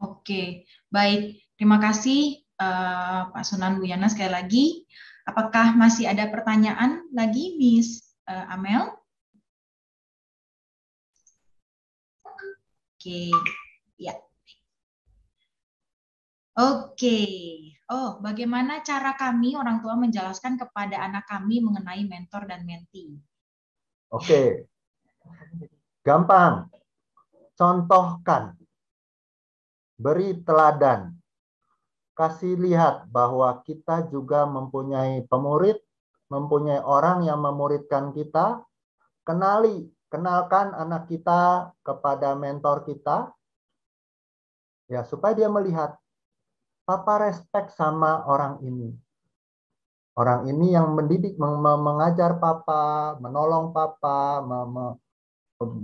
Oke, baik. Terima kasih Pak Sunan, Bu Yana sekali lagi. Apakah masih ada pertanyaan lagi, Miss Amel? Oke, ya. Oke. Oh, bagaimana cara kami orang tua menjelaskan kepada anak kami mengenai mentor dan menti? Oke. Gampang. Contohkan. Beri teladan. Kasih lihat bahwa kita juga mempunyai pemurid, mempunyai orang yang memuridkan kita. Kenalkan anak kita kepada mentor kita. Ya, supaya dia melihat, Papa respect sama orang ini. Orang ini yang mendidik, mengajar Papa, menolong Papa,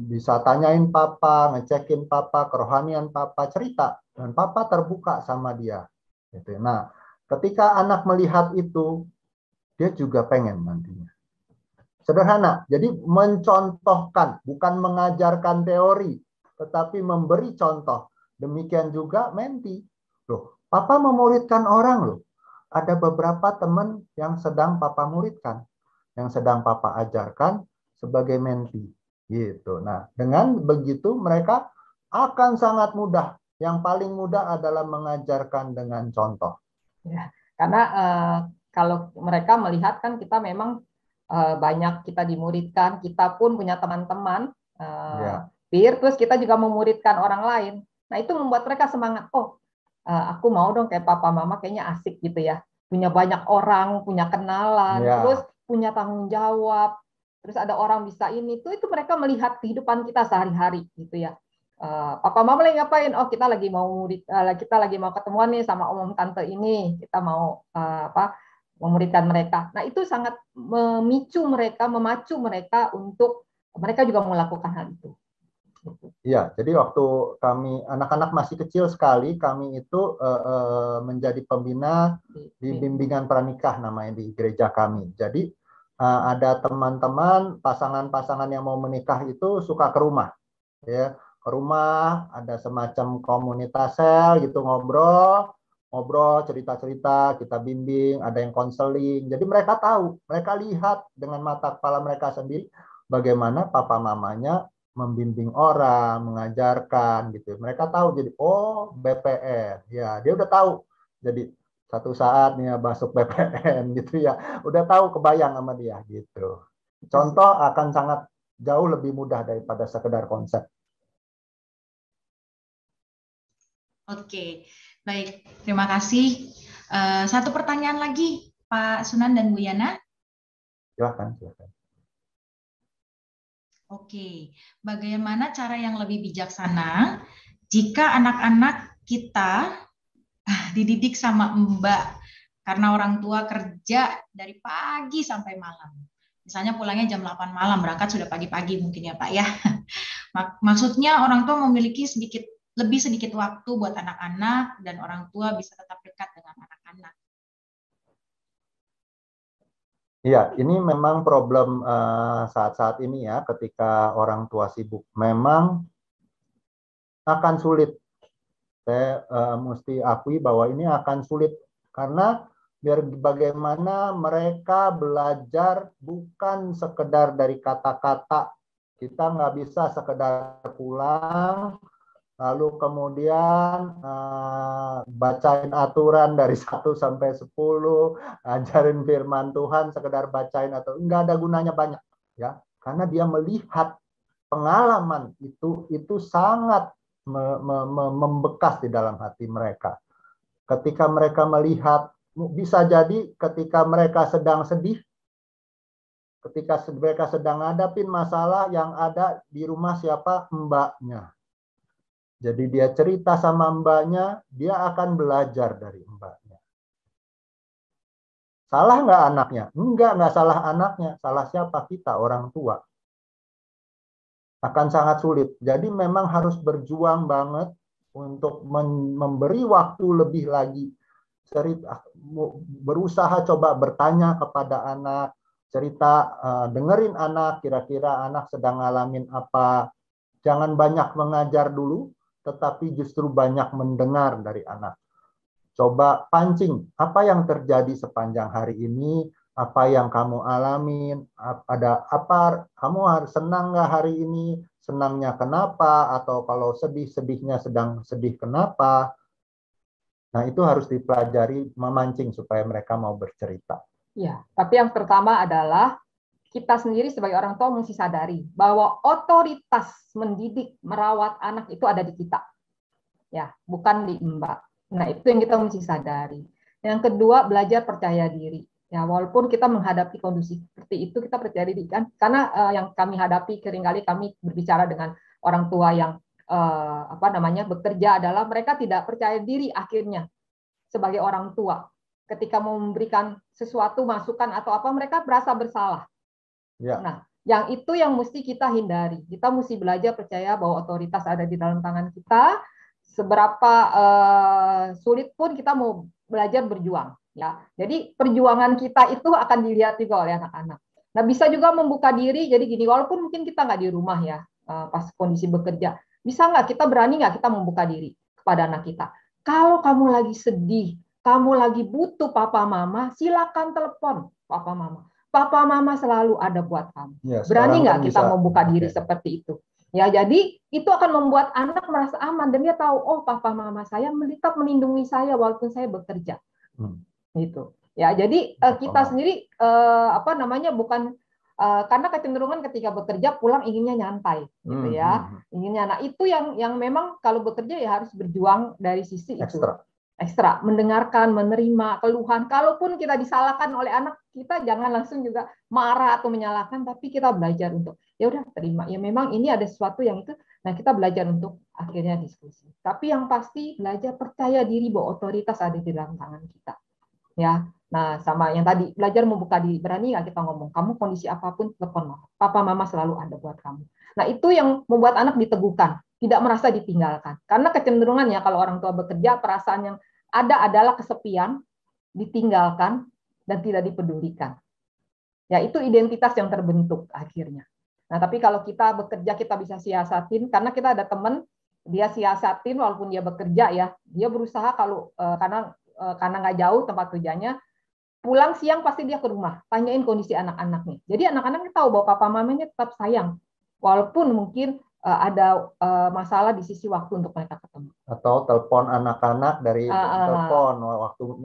bisa tanyain Papa, ngecekin Papa, kerohanian Papa, cerita. Dan Papa terbuka sama dia. Gitu. Nah, ketika anak melihat itu, dia juga pengen nantinya. Sederhana, jadi mencontohkan, bukan mengajarkan teori, tetapi memberi contoh. Demikian juga menti. Loh, Papa memuridkan orang loh. Ada beberapa teman yang sedang Papa muridkan, yang sedang Papa ajarkan sebagai menti. Gitu. Nah, dengan begitu mereka akan sangat mudah. Yang paling mudah adalah mengajarkan dengan contoh. Ya, karena kalau mereka melihat kan kita memang banyak kita dimuridkan, kita pun punya teman-teman peer, terus kita juga memuridkan orang lain. Nah, itu membuat mereka semangat. Oh, aku mau dong kayak papa mama, kayaknya asik gitu ya. Punya banyak orang, punya kenalan, terus punya tanggung jawab. Terus ada orang bisa ini, itu mereka melihat kehidupan kita sehari-hari gitu ya. Papa mama lagi ngapain? Oh, kita lagi mau ketemuan nih sama om tante ini. Kita mau memuridkan mereka. Nah, itu sangat memacu mereka untuk mereka juga melakukan hal itu. Iya, jadi waktu kami anak-anak masih kecil sekali, kami itu menjadi pembina di bimbingan pranikah namanya di gereja kami. Jadi ada teman-teman pasangan-pasangan yang mau menikah itu suka ke rumah, ya, ke rumah ada semacam komunitas sel gitu, ngobrol cerita-cerita, kita bimbing, ada yang konseling. Jadi mereka tahu, mereka lihat dengan mata kepala mereka sendiri bagaimana papa mamanya membimbing orang, mengajarkan gitu. Mereka tahu, jadi oh BPN, ya dia udah tahu. Jadi satu saat nih masuk BPN gitu ya, udah tahu, kebayang sama dia gitu. Contoh akan sangat jauh lebih mudah daripada sekedar konsep. Oke, baik. Terima kasih. Satu pertanyaan lagi, Pak Sunan dan Bu Yana. Silakan. Oke, bagaimana cara yang lebih bijaksana jika anak-anak kita dididik sama Mbak karena orang tua kerja dari pagi sampai malam. Misalnya pulangnya jam 8 malam, berangkat sudah pagi-pagi mungkin ya Pak ya. Maksudnya orang tua memiliki lebih sedikit waktu buat anak-anak dan orang tua bisa tetap dekat dengan anak-anak. Iya, ini memang problem saat-saat ini ya, ketika orang tua sibuk. Memang akan sulit. Saya mesti akui bahwa ini akan sulit. Karena biar bagaimana mereka belajar bukan sekedar dari kata-kata. Kita nggak bisa sekedar pulang, lalu kemudian bacain aturan dari 1 sampai 10, ajarin firman Tuhan, sekedar bacain atau enggak ada gunanya banyak, ya, karena dia melihat pengalaman itu sangat membekas di dalam hati mereka. Ketika mereka melihat, bisa jadi ketika mereka sedang sedih, ketika mereka sedang ngadapin masalah, yang ada di rumah siapa? Mbaknya. Jadi dia cerita sama mbaknya, dia akan belajar dari mbaknya. Salah nggak anaknya? Nggak salah anaknya. Salah siapa? Kita, orang tua. Akan sangat sulit. Jadi memang harus berjuang banget untuk memberi waktu lebih lagi. Berusaha coba bertanya kepada anak, cerita, dengerin anak, kira-kira anak sedang ngalamin apa. Jangan banyak mengajar dulu, tetapi justru banyak mendengar dari anak. Coba pancing, apa yang terjadi sepanjang hari ini, apa yang kamu alamin, ada apa, kamu harus senang nggak hari ini, senangnya kenapa, atau kalau sedihnya sedang sedih kenapa. Nah, itu harus dipelajari, memancing supaya mereka mau bercerita. Ya, tapi yang pertama adalah kita sendiri sebagai orang tua mesti sadari bahwa otoritas mendidik, merawat anak itu ada di kita. Ya, bukan di mbak. Nah, itu yang kita mesti sadari. Yang kedua, belajar percaya diri. Ya, walaupun kita menghadapi kondisi seperti itu, kita percaya diri kan, karena yang kami hadapi seringkali kami berbicara dengan orang tua yang bekerja adalah mereka tidak percaya diri akhirnya sebagai orang tua. Ketika mau memberikan sesuatu masukan atau apa, mereka berasa bersalah. Ya. Nah, yang itu yang mesti kita hindari. Kita mesti belajar percaya bahwa otoritas ada di dalam tangan kita. Seberapa sulit pun kita mau belajar berjuang. Ya, jadi perjuangan kita itu akan dilihat juga oleh anak-anak. Nah, bisa juga membuka diri. Jadi gini, walaupun mungkin kita nggak di rumah ya, pas kondisi bekerja, bisa nggak kita berani nggak kita membuka diri kepada anak kita? Kalau kamu lagi sedih, kamu lagi butuh papa mama, silakan telepon papa mama. Papa mama selalu ada buat kamu. Ya, berani nggak kita membuka diri seperti itu? Ya, jadi itu akan membuat anak merasa aman dan dia tahu, oh papa mama saya tetap melindungi saya walaupun saya bekerja. Gitu. Ya, jadi kita sendiri bukan karena kecenderungan ketika bekerja pulang inginnya nyantai, gitu ya. Inginnya. Nah, itu yang memang kalau bekerja ya harus berjuang dari sisi ekstra, mendengarkan, menerima keluhan. Kalaupun kita disalahkan oleh anak, kita jangan langsung juga marah atau menyalahkan, tapi kita belajar untuk ya udah terima. Ya memang ini ada sesuatu yang itu. Nah, kita belajar untuk akhirnya diskusi. Tapi yang pasti belajar percaya diri bahwa otoritas ada di dalam tangan kita. Ya, nah sama yang tadi belajar membuka diri, berani nggak kita ngomong, kamu kondisi apapun telepon mama, papa mama selalu ada buat kamu. Nah itu yang membuat anak diteguhkan, tidak merasa ditinggalkan. Karena kecenderungannya kalau orang tua bekerja, perasaan yang ada adalah kesepian, ditinggalkan dan tidak dipedulikan. Ya itu identitas yang terbentuk akhirnya. Nah tapi kalau kita bekerja kita bisa siasatin, karena kita ada teman dia siasatin walaupun dia bekerja ya, dia berusaha kalau karena nggak jauh tempat kerjanya, pulang siang pasti dia ke rumah, tanyain kondisi anak-anaknya. Jadi anak-anaknya tahu bahwa papa mamanya tetap sayang, walaupun mungkin ada masalah di sisi waktu untuk mereka ketemu. Atau telepon anak-anak dari telepon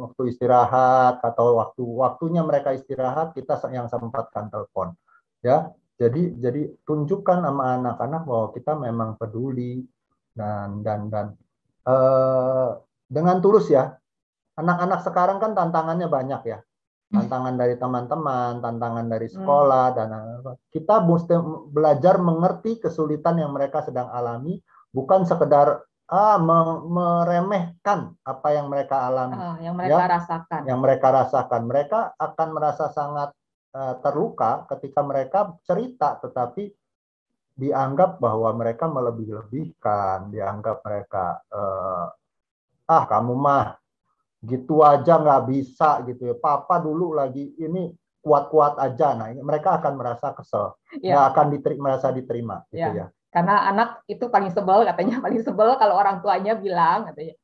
waktu istirahat atau waktunya mereka istirahat, kita yang sempatkan telepon. Ya, jadi tunjukkan sama anak-anak bahwa kita memang peduli dan dengan tulus ya. Anak-anak sekarang kan tantangannya banyak ya. Tantangan dari teman-teman, tantangan dari sekolah, dan kita mesti belajar mengerti kesulitan yang mereka sedang alami, bukan sekedar meremehkan apa yang mereka alami. Yang mereka rasakan. Yang mereka rasakan. Mereka akan merasa sangat terluka ketika mereka cerita, tetapi dianggap bahwa mereka melebih-lebihkan, dianggap mereka, kamu mah gitu aja nggak bisa gitu ya. Papa dulu lagi ini kuat-kuat aja. Nah, ini mereka akan merasa kesel, nggak akan merasa diterima gitu ya. Karena anak itu paling sebel katanya, paling sebel kalau orang tuanya bilang katanya,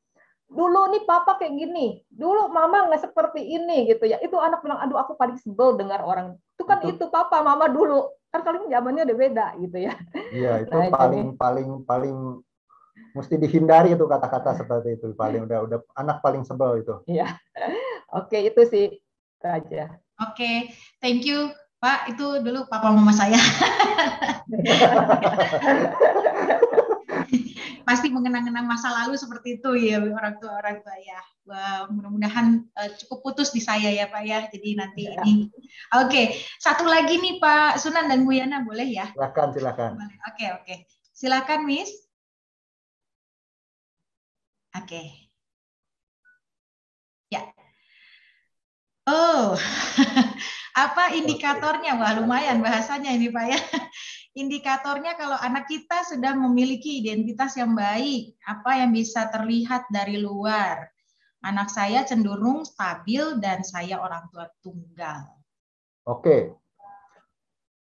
dulu nih papa kayak gini, dulu mama nggak seperti ini gitu ya. Itu anak bilang, aduh aku paling sebel dengar orang itu kan itu papa mama dulu kan, kali zamannya udah beda gitu ya. Iya, itu paling Mesti dihindari itu kata-kata seperti itu. Paling udah anak paling sebel itu. Iya. Oke, itu sih aja. Oke, thank you Pak. Itu dulu papa mama saya. Pasti mengenang-kenang masa lalu seperti itu ya orang tua ya. Wah, mudah-mudahan cukup putus di saya ya Pak ya. Jadi nanti ini. Oke, satu lagi nih Pak Sunan dan Bu Yana, boleh ya? Silakan. Oke. Silakan Miss. Oke. Ya. Oh, apa indikatornya? Wah, lumayan bahasanya ini Pak ya. Indikatornya kalau anak kita sudah memiliki identitas yang baik, apa yang bisa terlihat dari luar? Anak saya cenderung stabil dan saya orang tua tunggal. Oke.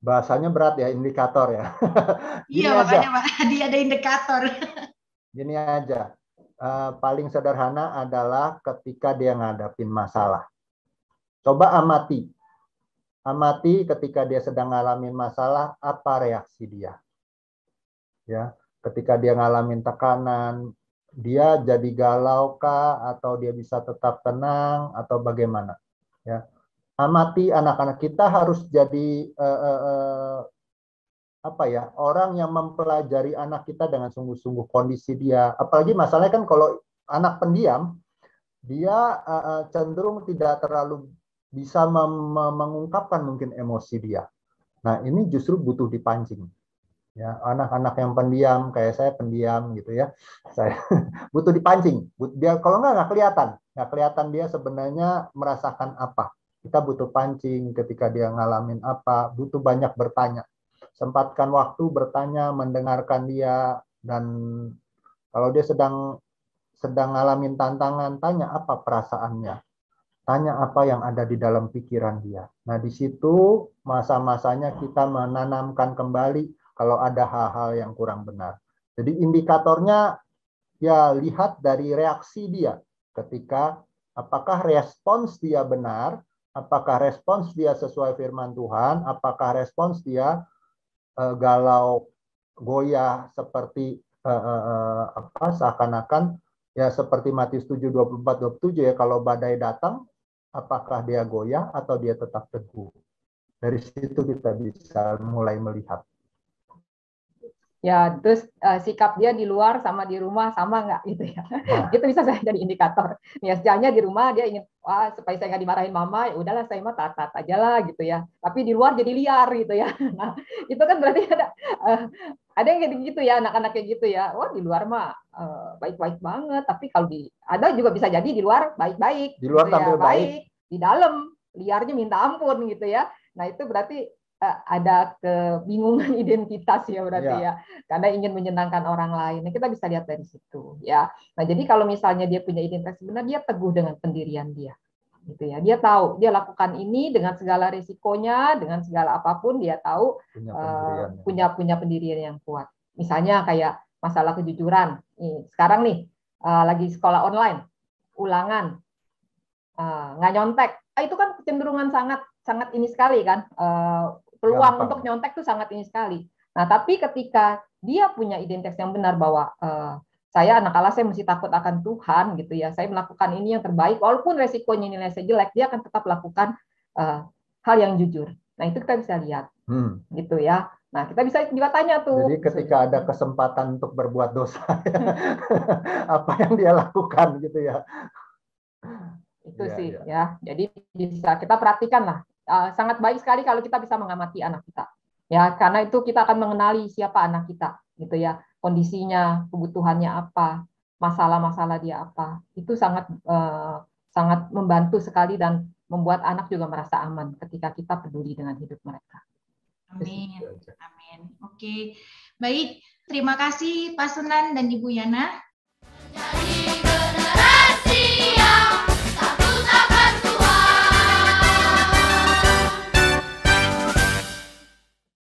Bahasanya berat ya, indikator ya. Iya, makanya Pak, dia ada indikator. Gini aja. Paling sederhana adalah ketika dia ngadapin masalah. Coba amati ketika dia sedang ngalamin masalah, apa reaksi dia. Ya, ketika dia ngalamin tekanan, dia jadi galau kah, atau dia bisa tetap tenang, atau bagaimana. Ya, amati anak-anak kita harus jadi orang yang mempelajari anak kita dengan sungguh-sungguh kondisi dia. Apalagi masalahnya kan kalau anak pendiam, dia cenderung tidak terlalu bisa mengungkapkan mungkin emosi dia. Nah, ini justru butuh dipancing. Ya, anak-anak yang pendiam, kayak saya pendiam gitu ya, saya butuh dipancing. Dia kalau nggak kelihatan dia sebenarnya merasakan apa. Kita butuh pancing ketika dia ngalamin apa, butuh banyak bertanya. Sempatkan waktu bertanya, mendengarkan dia, dan kalau dia sedang ngalamin tantangan, tanya apa perasaannya. Tanya apa yang ada di dalam pikiran dia. Nah, di situ masa-masanya kita menanamkan kembali kalau ada hal-hal yang kurang benar. Jadi indikatornya ya lihat dari reaksi dia ketika apakah respons dia benar, apakah respons dia sesuai firman Tuhan, apakah respons dia galau, goyah seperti seakan-akan ya seperti Matius 7:24-27 ya, kalau badai datang apakah dia goyah atau dia tetap teguh. Dari situ kita bisa mulai melihat. Ya, terus sikap dia di luar sama di rumah sama nggak gitu ya. Nah. Itu bisa saya jadi indikator. Ya, sejauhnya di rumah dia ingin, supaya saya nggak dimarahin mama, ya udahlah saya mah taat aja lah gitu ya. Tapi di luar jadi liar gitu ya. Nah, itu kan berarti ada yang kayak gitu ya, anak-anak kayak gitu ya. Wah, di luar mah baik-baik banget, tapi kalau ada juga bisa jadi di luar baik-baik. Di luar gitu tampil ya, baik, di dalam liarnya minta ampun gitu ya. Nah, itu berarti ada kebingungan identitas ya berarti ya, karena ingin menyenangkan orang lain. Nah, kita bisa lihat dari situ ya. Nah, jadi kalau misalnya dia punya identitas benar, dia teguh dengan pendirian dia, gitu ya. Dia tahu dia lakukan ini dengan segala risikonya, dengan segala apapun dia tahu punya pendirian yang kuat. Misalnya kayak masalah kejujuran. Sekarang nih lagi sekolah online, ulangan nggak nyontek, itu kan kecenderungan sangat ini sekali kan. Peluang untuk nyontek itu sangat ini sekali. Nah, tapi ketika dia punya identitas yang benar bahwa saya anak Allah, saya mesti takut akan Tuhan gitu ya. Saya melakukan ini yang terbaik, walaupun resikonya nilai saya jelek, dia akan tetap lakukan hal yang jujur. Nah, itu kita bisa lihat, gitu ya. Nah, kita bisa juga tanya tuh. Jadi ketika ada kesempatan untuk berbuat dosa, apa yang dia lakukan gitu ya. Itu sih ya. Jadi bisa kita perhatikan lah. Sangat baik sekali kalau kita bisa mengamati anak kita, ya, karena itu kita akan mengenali siapa anak kita, gitu ya, kondisinya, kebutuhannya apa, masalah-masalah dia apa, itu sangat membantu sekali dan membuat anak juga merasa aman ketika kita peduli dengan hidup mereka. Amin, amin. Oke, baik, terima kasih Pak Sunan dan Ibu Yana.